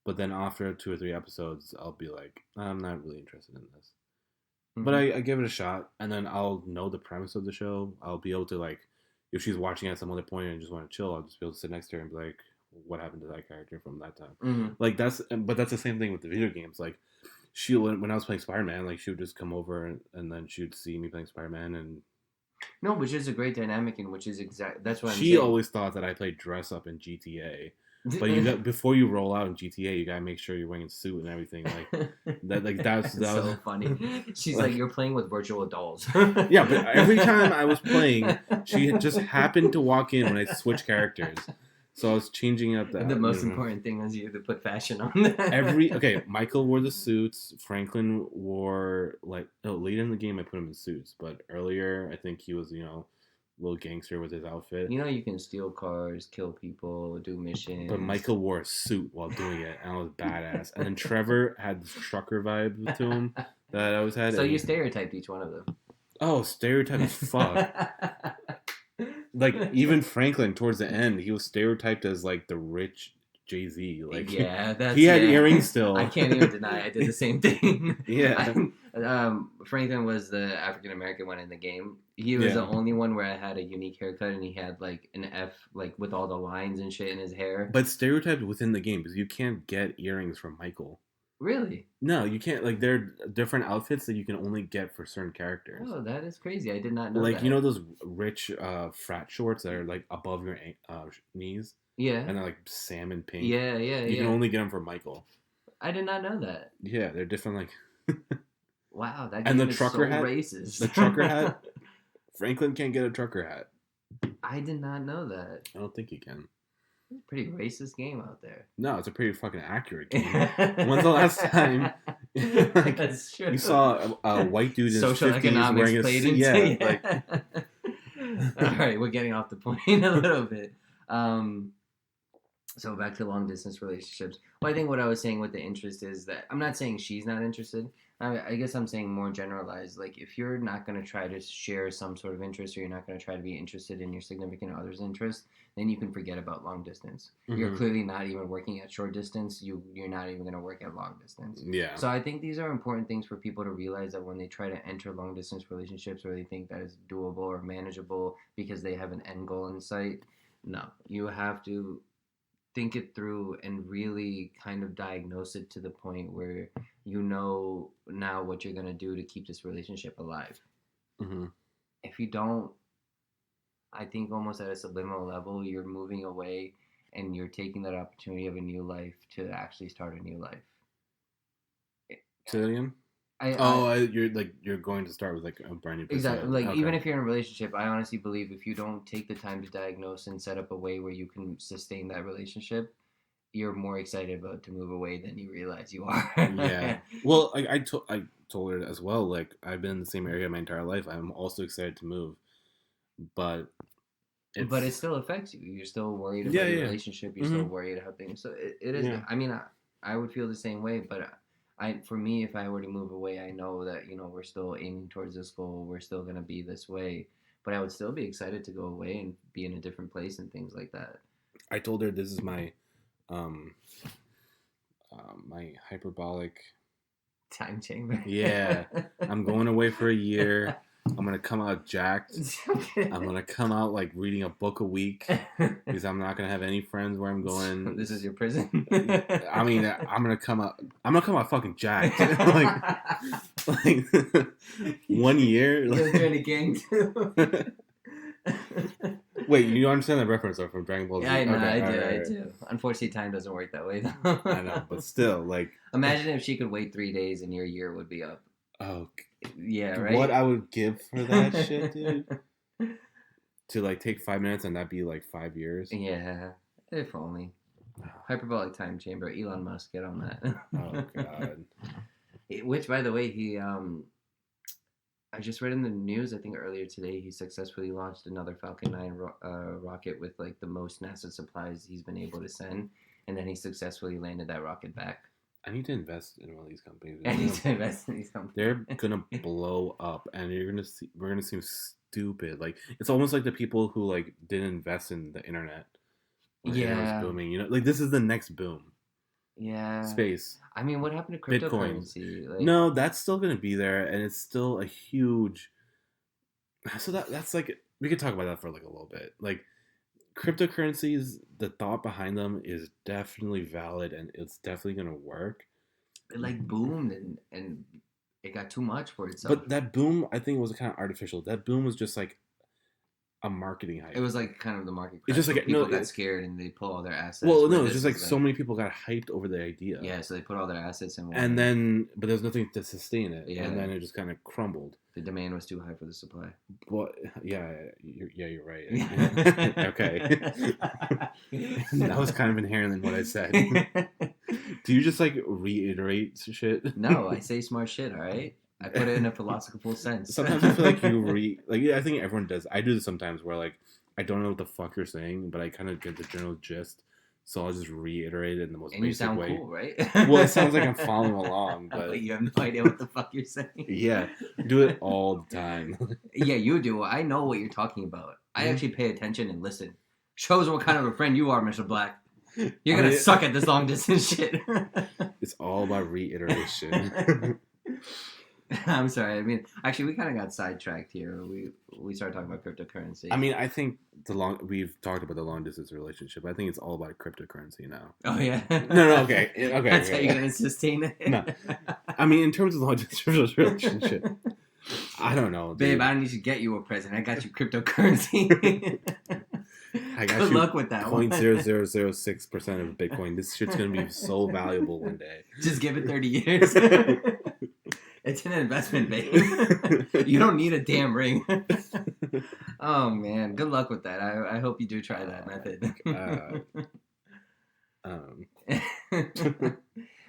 But then after 2 or 3 episodes, I'll be like, I'm not really interested in this. But I give it a shot, and then I'll know the premise of the show. I'll be able to like, if she's watching at some other point and just want to chill, I'll just be able to sit next to her and be like, what happened to that character from that time? Like but that's the same thing with the video games. Like she when I was playing Spider-Man, like she would just come over and then she would see me playing Spider-Man and. No, which is a great dynamic, and which is that's what I'm She saying. always thought that I played dress up in GTA. But you got before you roll out in GTA, you gotta make sure you're wearing a suit and everything. Like that, like that's so funny. She's like, you're playing with virtual dolls. Yeah, but every time I was playing, she just happened to walk in when I switched characters. So I was changing up that. The most important thing was you to put fashion on that. Michael wore the suits. Franklin wore later in the game I put him in suits, but earlier I think he was little gangster with his outfit. You can steal cars, kill people, do missions. But Michael wore a suit while doing it, and I was badass. And then Trevor had this trucker vibe to him that I always had. So you stereotyped each one of them. Oh, stereotype as fuck. Like even Franklin towards the end, he was stereotyped as like the rich Jay-Z. Like he had earrings still. I can't even deny I did the same thing. Yeah. Franklin was the African American one in the game. He was the only one where I had a unique haircut, and he had like an F, like with all the lines and shit in his hair. But stereotyped within the game because you can't get earrings from Michael. Really? No, you can't. Like there are different outfits that you can only get for certain characters. Oh, that is crazy! I did not know. Like that. Those rich frat shorts that are like above your knees. Yeah. And they're like salmon pink. Yeah. You can only get them from Michael. I did not know that. Yeah, they're different. Like. Wow, that game is so racist. The trucker hat. Franklin can't get a trucker hat. I did not know that. I don't think he can. It's a pretty racist game out there. No, it's a pretty fucking accurate game. When's the last time That's true. You saw a white dude in social his 50s economics wearing played a into like. All right, we're getting off the point a little bit. So back to long distance relationships. Well, I think what I was saying with the interest is that I'm not saying she's not interested. I guess I'm saying more generalized. Like if you're not going to try to share some sort of interest, or you're not going to try to be interested in your significant other's interest, then you can forget about long distance. Mm-hmm. You're clearly not even working at short distance. You're not even going to work at long distance. Yeah. So I think these are important things for people to realize, that when they try to enter long distance relationships, or they think that is doable or manageable because they have an end goal in sight, no, you have to think it through and really kind of diagnose it to the point where you know now what you're going to do to keep this relationship alive. Mm-hmm. If you don't, I think almost at a subliminal level, you're moving away and you're taking that opportunity of a new life to actually start a new life. Say that again? You're going to start with like a brand new person. Exactly. Like even if you're in a relationship, I honestly believe if you don't take the time to diagnose and set up a way where you can sustain that relationship, you're more excited about to move away than you realize you are. Yeah. Well, I told her as well. Like I've been in the same area my entire life. I'm also excited to move, but it still affects you. You're still worried about your relationship. You're still worried about things. So it is. Yeah. I mean, I would feel the same way, but. For me, if I were to move away, I know that, we're still aiming towards this goal. We're still going to be this way. But I would still be excited to go away and be in a different place and things like that. I told her this is my my hyperbolic time chamber. Yeah. I'm going away for a year. I'm going to come out jacked. I'm going to come out like reading a book a week because I'm not going to have any friends where I'm going. This is your prison? I mean, I'm going to come out fucking jacked. like 1 year. You're doing a gang too. Wait, you understand that reference though from Dragon Ball Z? Yeah, I know, I do. Unfortunately, time doesn't work that way though. I know, but still, like... Imagine if she could wait 3 days and your year would be up. Oh, yeah, right? What I would give for that shit, dude. To, like, take 5 minutes and that be, like, 5 years. Yeah, if only. Hyperbolic time chamber. Elon Musk, get on that. Oh, God. Which, by the way, he I just read in the news, I think earlier today, he successfully launched another Falcon 9 rocket with like the most NASA supplies he's been able to send, and then he successfully landed that rocket back. I need to invest in one of these companies. And he's invested in these They're companies. gonna blow up, and we're gonna seem stupid. Like it's almost like the people who like didn't invest in the internet when the internet was Yeah, booming. You know, like this is the next boom. yeah. Space, I mean, what happened to Bitcoin. cryptocurrency? Like, No, that's still gonna be there, and it's still a huge. So that's like we could talk about that for like a little bit. Like cryptocurrencies, the thought behind them is definitely valid, and it's definitely gonna work. it like boomed and it got too much for itself. But that boom, I think, was kind of artificial. That boom was just like a marketing hype. It was like kind of the market It's crash. just like People no, got scared and they pull all their assets. well, where no, it's this just like is so many people got hyped over the idea. Yeah, so they put all their assets in one. And then, but there's nothing to sustain it, Yeah. and then it just kind of crumbled. the demand was too high for the supply. But yeah, you're right. Okay, that was kind of inherent in what I said. Do you just like reiterate shit? No, I say smart shit. All right, I put it in a philosophical sense. Sometimes I feel like I think everyone does. I do this sometimes where like I don't know what the fuck you're saying, but I kind of get the general gist, so I'll just reiterate it in the most and you basic sound way. cool, right? Well, it sounds like I'm following along, but you have no idea what the fuck you're saying. Yeah, do it all the time. Yeah, you do. I know what you're talking about. I Mhm. actually pay attention and listen. Shows what kind of a friend you are, Mr. Black. You're I gonna mean, suck at this long distance shit. It's all about reiteration. I'm sorry. I mean, actually, we kind of got sidetracked here. We started talking about cryptocurrency. I mean, I think we've talked about the long distance relationship. I think it's all about cryptocurrency now. Oh yeah. No, okay. That's how you're gonna sustain it. No. I mean, in terms of the long distance relationship, I don't know, dude. Babe, I don't need to get you a present. I got you cryptocurrency. I got Good you luck with that one. 0.0006% of Bitcoin. This shit's gonna be so valuable one day. Just give it 30 years. It's an investment, babe. You don't need a damn ring. Oh man, good luck with that. I hope you do try that method.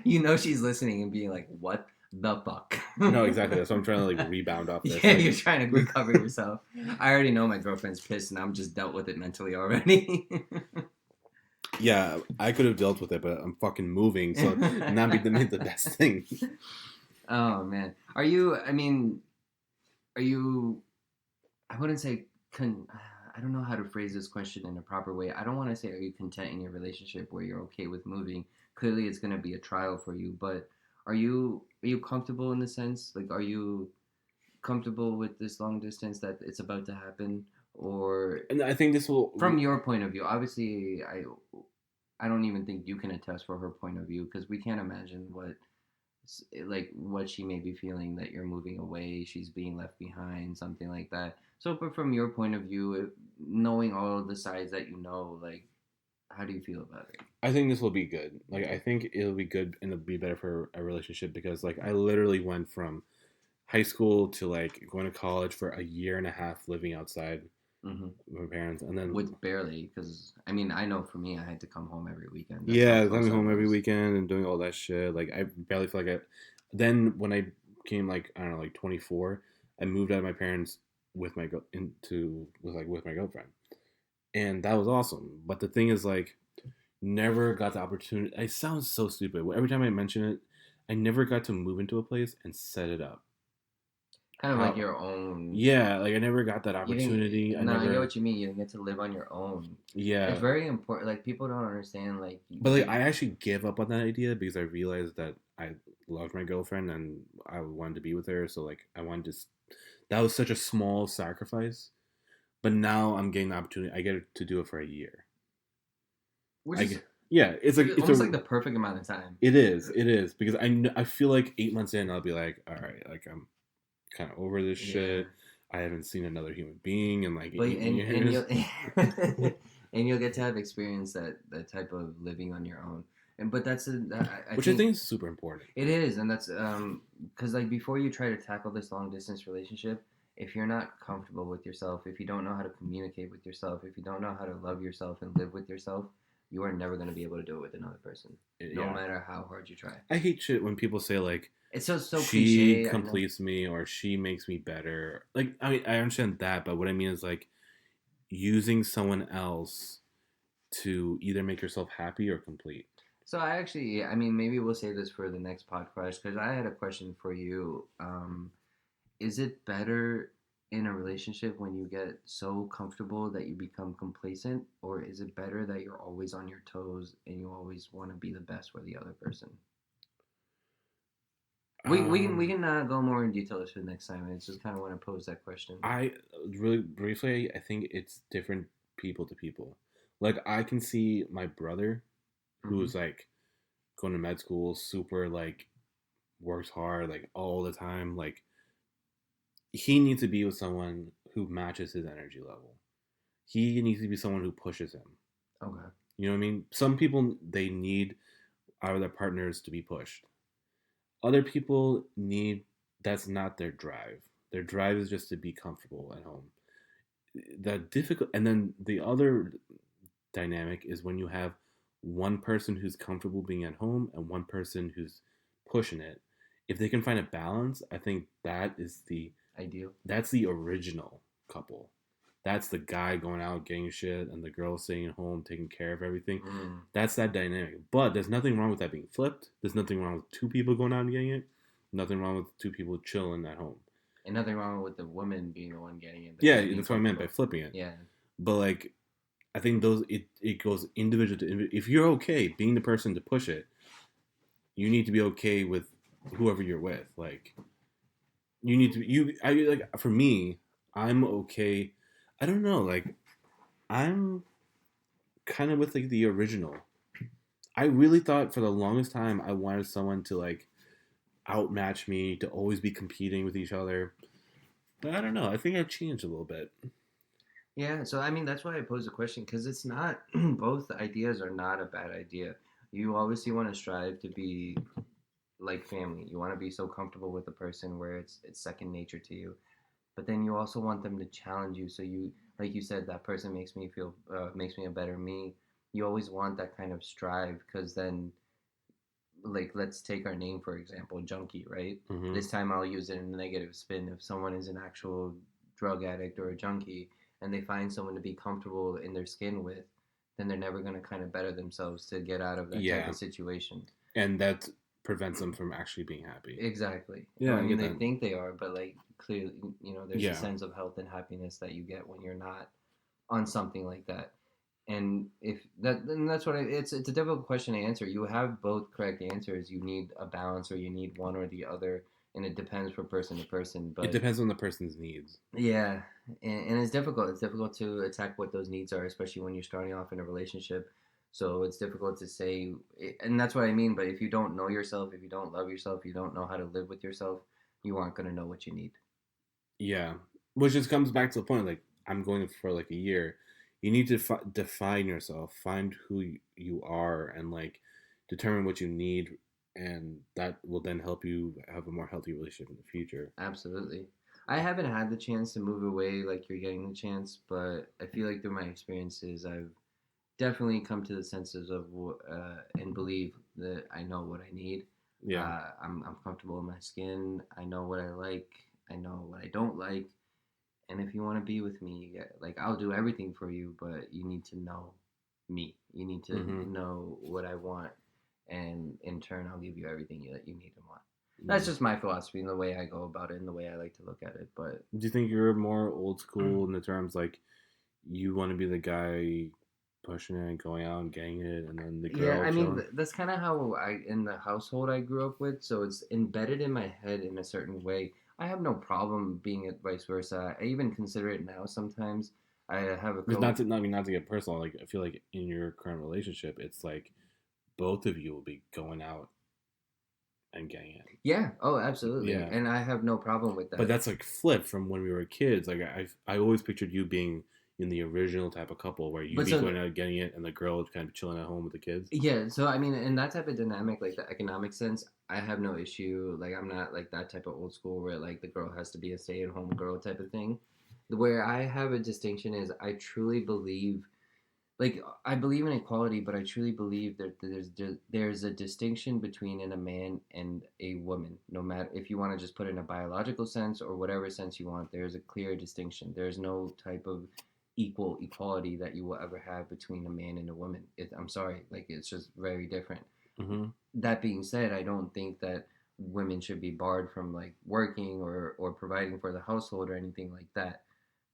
You know she's listening and being like, "What the fuck?" No, exactly. That's what I'm trying to like rebound off this. Yeah, you're trying to recover yourself. I already know my girlfriend's pissed, and I'm just dealt with it mentally already. Yeah, I could have dealt with it, but I'm fucking moving, so not be the best thing. Oh man, are you? I mean, are you? I wouldn't say. I don't know how to phrase this question in a proper way. I don't want to say, are you content in your relationship where you're okay with moving? Clearly, it's going to be a trial for you, but are you comfortable in the sense? Like, are you comfortable with this long distance that it's about to happen, or And I think this will, from your point of view? Obviously, I don't even think you can attest for her point of view because we can't imagine what she may be feeling that you're moving away, she's being left behind, something like that. So, but from your point of view, knowing all the sides that you know, like, how do you feel about it? I think this will be good. Like, I think it'll be good and it'll be better for a relationship because, like, I literally went from high school to like going to college for a year and a half living outside with my parents, and then With barely, because I mean, I know for me, I had to come home every weekend. coming home every weekend and doing all that shit. Like, I barely feel like Then when I came like I don't know, like 24, I moved out of my parents with my with my girlfriend, and that was awesome. But the thing is, like, never got the opportunity. It sounds so stupid. Every time I mention it, I never got to move into a place and set it up. Kind of like your own. Yeah, like I never got that opportunity. I get what you mean. You didn't get to live on your own. Yeah, it's very important. Like people don't understand. Like, but like I actually gave up on that idea because I realized that I loved my girlfriend and I wanted to be with her. So like I wanted to. That was such a small sacrifice, but now I'm getting the opportunity. I get to do it for a year. Yeah, it's like almost like the perfect amount of time. It is because I feel like 8 months in I'll be like, all right, like I'm kind of over this shit. I haven't seen another human being in like 8 years. And you'll get to have experience that type of living on your own. But that's I think is super important. It is, and that's because like before you try to tackle this long distance relationship, if you're not comfortable with yourself, if you don't know how to communicate with yourself, if you don't know how to love yourself and live with yourself, you are never going to be able to do it with another person, no Yeah. matter how hard you try. I hate shit when people say like It's so she cliche. I know. completes me or she makes me better. Like I mean, I understand that, but what I mean is like using someone else to either make yourself happy or complete. So I actually, I mean, maybe we'll save this for the next podcast because I had a question for you. Is it better in a relationship when you get so comfortable that you become complacent, or is it better that you're always on your toes and you always want to be the best for the other person? We can go more in detail for the next time. I just kind of want to pose that question. I really briefly, I think it's different people to people. Like I can see my brother, Mm-hmm. who's like going to med school, super like works hard, like all the time. Like he needs to be with someone who matches his energy level. He needs to be someone who pushes him. Okay. You know what I mean? Some people they need are their partners to be pushed. Other people need that's not their drive. Their drive is just to be comfortable at home. The difficult and then the other dynamic is when you have one person who's comfortable being at home and one person who's pushing it. If they can find a balance, I think Ideal. that's the original couple. That's the guy going out getting shit and the girl staying at home taking care of everything. Mm. That's that dynamic. But there's nothing wrong with that being flipped. There's nothing wrong with two people going out and getting it. Nothing wrong with two people chilling at home. And nothing wrong with the woman being the one getting it. Yeah, that's what I meant by flipping it. Yeah. But like, I think it goes individual to individual. If you're okay being the person to push it, you need to be okay with whoever you're with. Like, you need to I like for me, I'm okay. I don't know. Like, I'm kind of with like the original. I really thought for the longest time I wanted someone to like outmatch me, to always be competing with each other. But I don't know. I think I've changed a little bit. Yeah, so I mean that's why I pose the question because it's not both ideas are not a bad idea. You obviously want to strive to be like family. You want to be so comfortable with a person where it's second nature to you. But then you also want them to challenge you. So you, like you said, that person makes me a better me. You always want that kind of strive because then, like, let's take our name for example, junkie, right? Mm-hmm. This time I'll use it in a negative spin. If someone is an actual drug addict or a junkie, and they find someone to be comfortable in their skin with, then they're never going to kind of better themselves to get out of that type Yeah, of situation. and that prevents them from actually being happy. Exactly. Yeah, I I mean, get they that. think they are, but like clearly, there's a Yeah, sense of health and happiness that you get when you're not on something like that. And if that, then that's what it's a difficult question to answer. You have both correct answers. You need a balance, or you need one or the other, and it depends from person to person. it But depends on the person's needs. yeah, and it's difficult. It's difficult to attack what those needs are, especially when you're starting off in a relationship. So it's difficult to say, and that's what I mean. But if you don't know yourself, if you don't love yourself, you don't know how to live with yourself, you aren't going to know what you need. Yeah, which just comes back to the point. Like I'm going for like a year. You need to define yourself, find who you are, and like determine what you need, and that will then help you have a more healthy relationship in the future. Absolutely. I haven't had the chance to move away like you're getting the chance, but I feel like through my experiences, I've definitely come to the senses of and believe that I know what I need. Yeah, I'm comfortable in my skin. I know what I like. I know what I don't like. And if you want to be with me, like I'll do everything for you, but you need to know me. You need to mm-hmm. know what I want, and in turn, I'll give you everything that you need and want. That's Mm. just my philosophy and the way I go about it and the way I like to look at it. But Do you think you're more old school in the terms like you want to be the guy pushing it and going out and getting it, and then the yeah, girl I mean chilling? that's kind of how I in the household I grew up with, so it's embedded in my head in a certain way. I have no problem being it vice versa. I even consider it now sometimes. I have a Because co not to get personal, like I feel like in your current relationship, it's like both of you will be going out and getting it. Yeah, oh, absolutely. Yeah, And I have no problem with but that. that's like flipped from when we were kids. Like I always pictured you being in the original type of couple where you'd But be going out and getting it, and the girl would kind of chilling at home with the kids. yeah, so I mean, in that type of dynamic, like the economic sense, I have no issue. Like I'm not like that type of old school where like the girl has to be a stay-at-home girl type of thing. Where I have a distinction is I truly believe like I believe in equality, but I truly believe that there's a distinction between in a man and a woman. No matter if you want to just put it in a biological sense or whatever sense you want, there's a clear distinction. There's no type of equal equality that you will ever have between a man and a woman. I'm sorry, like it's just very different. Mm-hmm. That being said, I don't think that women should be barred from like working or providing for the household or anything like that,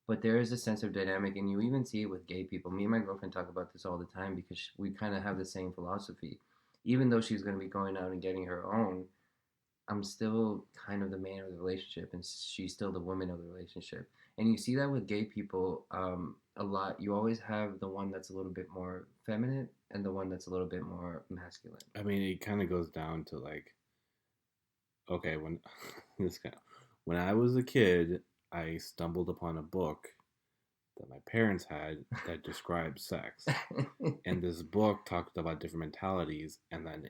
but there is a sense of dynamic, and you even see it with gay people. Me and my girlfriend talk about this all the time because we kind of have the same philosophy. Even though she's going to be going out and getting her own, I'm still kind of the man of the relationship, and she's still the woman of the relationship. And you see that with gay people a lot. You always have the one that's a little bit more feminine and the one that's a little bit more masculine. I mean, it kind of goes down to like, okay, when this guy, when I was a kid, I stumbled upon a book that my parents had that described sex, and this book talked about different mentalities, and then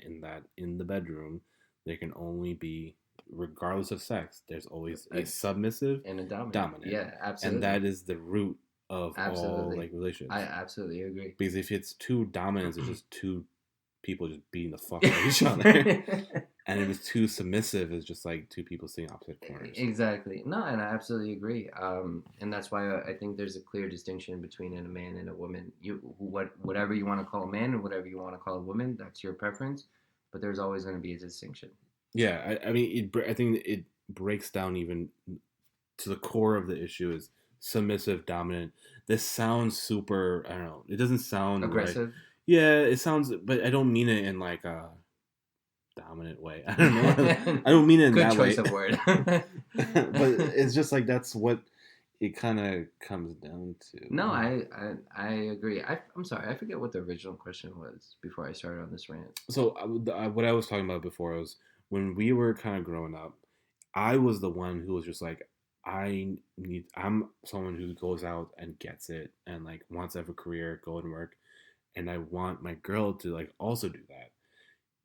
in the bedroom, there can only be, regardless of sex, there's always a submissive and a dominant. Yeah, absolutely. And that is the root of all like relationships. I absolutely agree. Because if it's two dominants, it's just two people just beating the fuck out of each other. And if it's too submissive, it's just like two people sitting opposite corners. Exactly. No, and I absolutely agree. And that's why I think there's a clear distinction between a man and a woman. Whatever you want to call a man and whatever you want to call a woman, that's your preference. But there's always going to be a distinction. Yeah, I mean, I think it breaks down even to the core of the issue is submissive, dominant. This sounds super. I don't know. It doesn't sound aggressive. Like, yeah, it sounds, but I don't mean it in like a dominant way. I don't know. I don't mean it in that way. Good choice of word. But it's just like that's what it kind of comes down to. No, I agree. I'm sorry, I forget what the original question was before I started on this rant. So what I was talking about before was when we were kind of growing up, I was the one who was just like, I'm someone who goes out and gets it and like wants to have a career, go and work, and I want my girl to like also do that.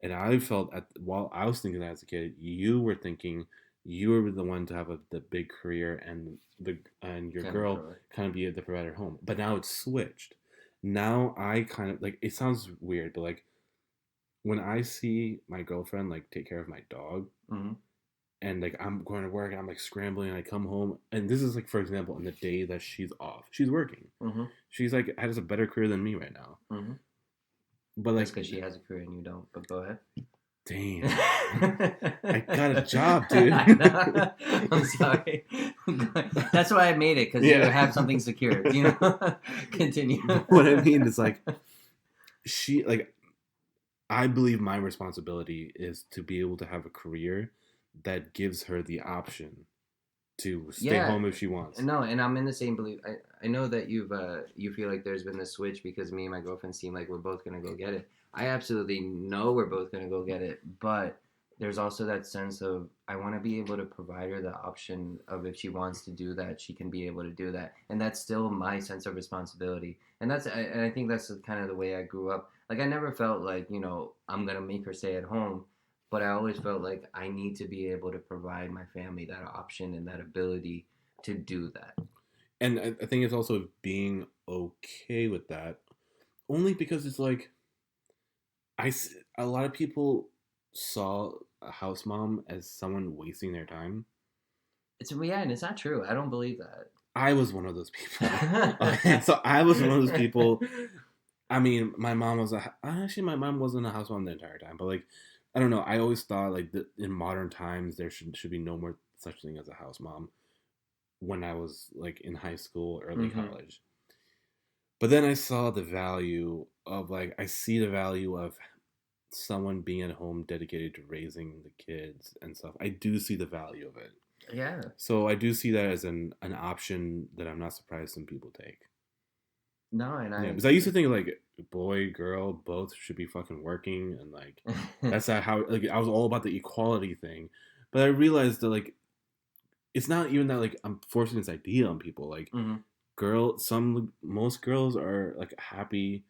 And I felt while I was thinking that as a kid, you were thinking you were the one to have the big career and your kind girl kind of be the provider at home. But now it's switched. Now I kind of like, it sounds weird, but like when I see my girlfriend like take care of my dog, mm-hmm. and like I'm going to work and I'm like scrambling and I come home, and this is like, for example, on the day that she's off, she's working. Mm-hmm. She's like has a better career than me right now. Mm-hmm. But like, that's because she has a career and you don't. But go ahead. Damn, I got a job, dude. I'm sorry. That's why I made it, because you have something secure. You know. Continue. What I mean is like, I believe my responsibility is to be able to have a career that gives her the option to stay home if she wants. No, and I'm in the same belief. I know that you feel like there's been this switch because me and my girlfriend seem like we're both gonna go get it. I absolutely know we're both gonna go get it, but there's also that sense of I want to be able to provide her the option of if she wants to do that, she can be able to do that, and that's still my sense of responsibility. And I think that's kind of the way I grew up. Like I never felt like I'm gonna make her stay at home. But I always felt like I need to be able to provide my family that option and that ability to do that. And I think it's also being okay with that, only because it's like, a lot of people saw a house mom as someone wasting their time. And it's not true. I don't believe that. I was one of those people. Okay, so I was one of those people. I mean, my mom wasn't a house mom the entire time, but like, I don't know. I always thought like in modern times there should be no more such thing as a house mom. When I was like in high school, early college, but then I saw the value of I see the value of someone being at home dedicated to raising the kids and stuff. I do see the value of it. Yeah. So I do see that as an option that I'm not surprised some people take. No, and because I used to think like boy, girl, both should be fucking working, and like that's not how I was all about the equality thing. But I realized that like it's not even that like I'm forcing this idea on people. Like most girls are like happy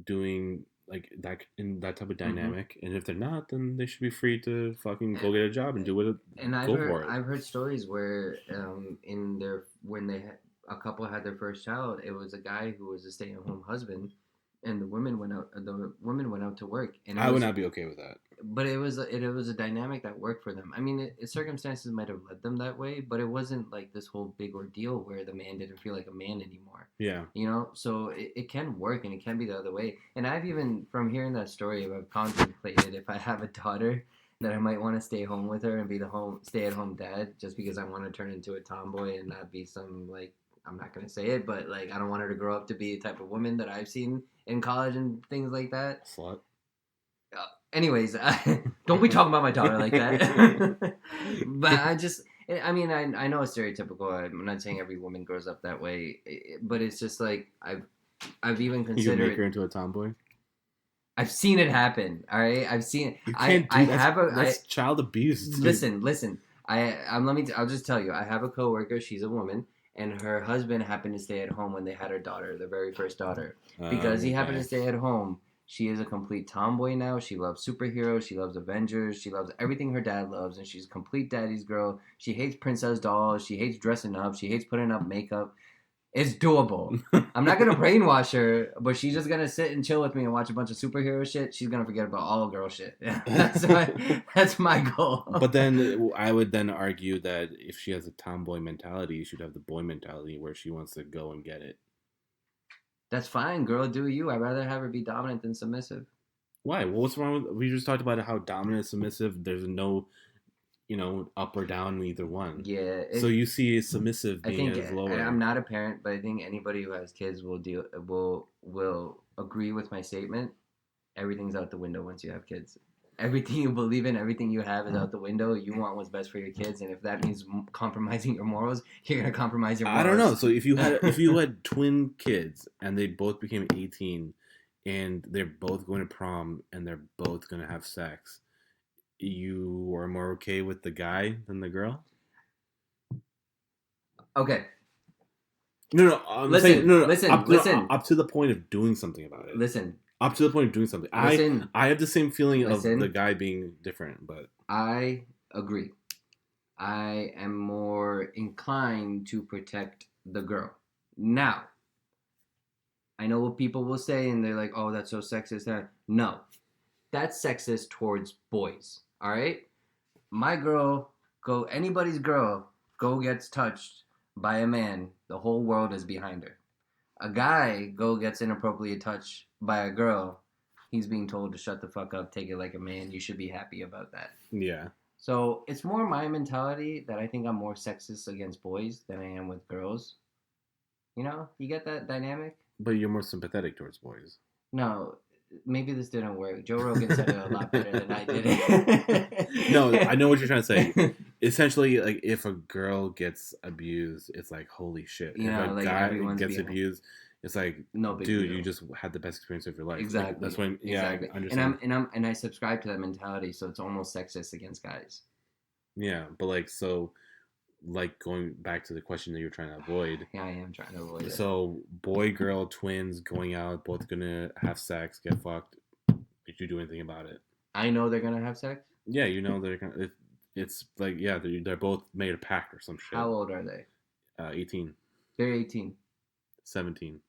doing like that in that type of dynamic, and if they're not, then they should be free to fucking go get a job and do it. And I've heard stories where when a couple had their first child, it was a guy who was a stay-at-home husband, and the women went out. The women went out to work, and I would not be okay with that. But it was a dynamic that worked for them. I mean, circumstances might have led them that way, but it wasn't like this whole big ordeal where the man didn't feel like a man anymore. Yeah. You know, so it can work and it can be the other way. And I've even, from hearing that story, I've contemplated if I have a daughter that I might want to stay home with her and be the stay at home dad, just because I want to turn into a tomboy and not be some, like, I'm not gonna say it, but like I don't want her to grow up to be a type of woman that I've seen in college and things like that. Slut. Anyways, don't be talking about my daughter like that. But I mean, I know it's stereotypical. I'm not saying every woman grows up that way, but it's just like I've even You can considered. make her into a tomboy. I've seen it happen. All right, I've seen it. You can't do that. That's child abuse. Dude. Listen. I'll just tell you. I have a coworker. She's a woman, and her husband happened to stay at home when they had her daughter, their very first daughter, because he happened to stay at home. She is a complete tomboy now. She loves superheroes. She loves Avengers. She loves everything her dad loves, and she's a complete daddy's girl. She hates princess dolls. She hates dressing up. She hates putting up makeup. It's doable. I'm not gonna brainwash her, but she's just gonna sit and chill with me and watch a bunch of superhero shit. She's gonna forget about all girl shit. That's my goal. But then I would then argue that if she has a tomboy mentality, you should have the boy mentality where she wants to go and get it. That's fine, girl. Do you? I'd rather have her be dominant than submissive. Why? Well, what's wrong with? We just talked about how dominant and submissive. There's no, up or down in either one. Yeah. So you see submissive being as lower. I'm not a parent, but I think anybody who has kids will agree with my statement. Everything's out the window once you have kids. Everything you believe in, everything you have is out the window. You want what's best for your kids, and if that means compromising your morals, you're gonna compromise your morals. I don't know. So if you had twin kids and they both became 18 and they're both going to prom and they're both going to have sex, you are more okay with the guy than the girl? Okay. No. Listen. Up to the point of doing something about it. Listen. Up to the point of doing something. I have the same feeling of the guy being different, but I agree. I am more inclined to protect the girl. Now, I know what people will say, and they're like, "Oh, that's so sexist." No, that's sexist towards boys. All right, my girl, anybody's girl, gets touched by a man, the whole world is behind her. A guy gets inappropriately touched by a girl, he's being told to shut the fuck up, take it like a man. You should be happy about that. Yeah. So it's more my mentality that I think I'm more sexist against boys than I am with girls. You get that dynamic? But you're more sympathetic towards boys. No, maybe this didn't work. Joe Rogan said it a lot better than I did it. No, I know what you're trying to say. Essentially, like, if a girl gets abused, it's like, holy shit. If a guy gets abused, it's like, no big deal. You just had the best experience of your life. Exactly. Like, that's what exactly. I understand. And I subscribe to that mentality, so it's almost sexist against guys. Yeah, but going back to the question that you're trying to avoid. Yeah, I am trying to avoid it. So, boy, girl, twins going out, both gonna have sex, get fucked. Did you do anything about it? I know they're gonna have sex? Yeah, they're gonna. It's like, yeah, they're both made a pact or some shit. How old are they? 18. They're 18. 17.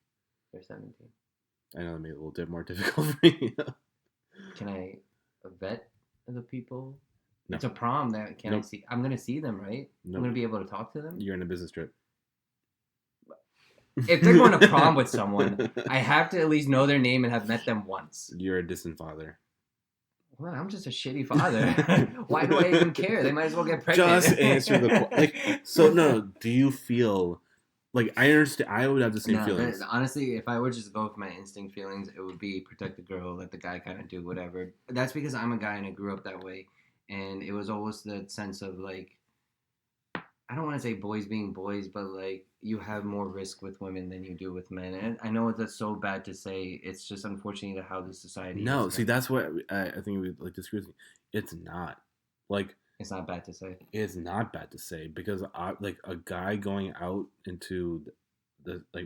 They're 17. I know that made it a little bit more difficult for me. Can I vet the people? No. It's a prom. I see? I'm going to see them, right? Nope. I'm going to be able to talk to them? You're in a business trip. If they're going to prom with someone, I have to at least know their name and have met them once. You're a distant father. Well, I'm just a shitty father. Why do I even care? They might as well get pregnant. Just answer the question. So, no, do you feel... Like, I understand. I would have the same feelings. Honestly, if I were just to go with my instinct feelings, it would be protect the girl, let the guy kind of do whatever. That's because I'm a guy and I grew up that way. And it was always that sense of, like, I don't want to say boys being boys, but, like, you have more risk with women than you do with men. And I know that's so bad to say. It's just unfortunately how the society is. No, see, that's what I think we disagree with me. It's not. Like... It's not bad to say. It's not bad to say because a guy going out into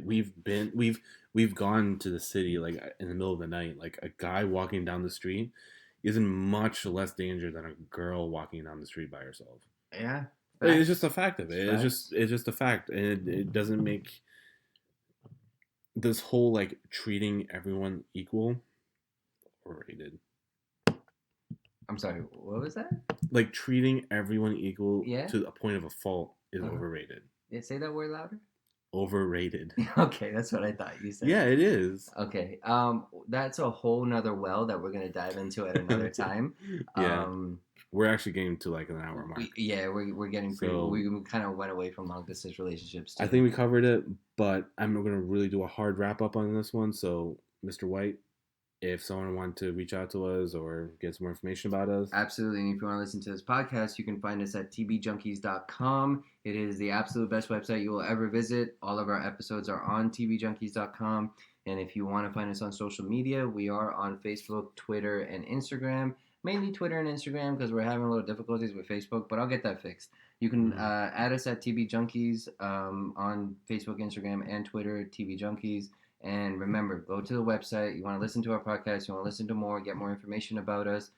we've gone to the city like in the middle of the night. Like a guy walking down the street is in much less danger than a girl walking down the street by herself. Yeah, it's just a fact of it. It's just a fact, and it doesn't make. this whole like treating everyone equal, overrated. I'm sorry, what was that? Like treating everyone equal Yeah? to a point of a fault is Uh-huh. overrated. Yeah, say that word louder. Overrated. Okay, that's what I thought you said. Yeah, it is. Okay. That's a whole nother well that we're gonna dive into at another time. Yeah. We're actually getting to like an hour mark. We're getting pretty. So- We kind of went away from long distance relationships too. I think we covered it, but I'm going to really do a hard wrap up on this one. So, Mr. White, if someone wanted to reach out to us or get some more information about us, Absolutely. And if you want to listen to this podcast, you can find us at tbjunkies.com. It is the absolute best website you will ever visit. All of our episodes are on tbjunkies.com. And if you want to find us on social media, we are on Facebook, Twitter, and Instagram. Mainly Twitter and Instagram because we're having a little difficulties with Facebook, but I'll get that fixed. You can add us at TB Junkies on Facebook, Instagram, and Twitter, TB Junkies. And remember, go to the website. You want to listen to our podcast, you want to listen to more, get more information about us,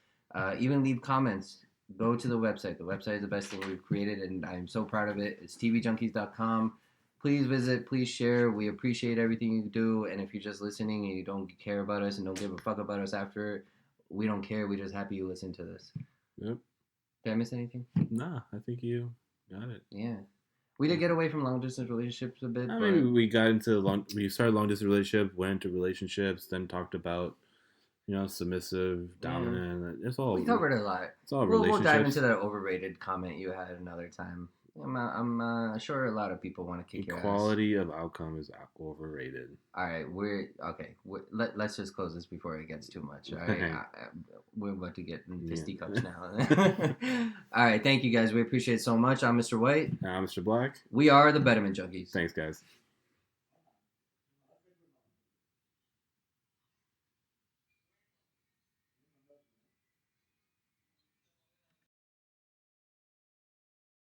even leave comments. Go to the website. The website is the best thing we've created, and I'm so proud of it. It's tvjunkies.com. Please visit, please share. We appreciate everything you do. And if you're just listening and you don't care about us and don't give a fuck about us after, we don't care. We're just happy you listen to this. Yep. Did I miss anything? Nah, I think you got it. Yeah. We did get away from long distance relationships a bit. I mean, we got into we started long distance relationship, went into relationships, then talked about submissive, dominant. It's all we covered a lot. It's all We'll relationships. dive into that overrated comment you had another time. I'm sure a lot of people want to kick your ass. Equality of outcome is overrated. All right, let's just close this before it gets too much. All right, we're about to get in fisticuffs now. All right, thank you guys. We appreciate it so much. I'm Mr. White. I'm Mr. Black. We are the Betterment Junkies. Thanks, guys.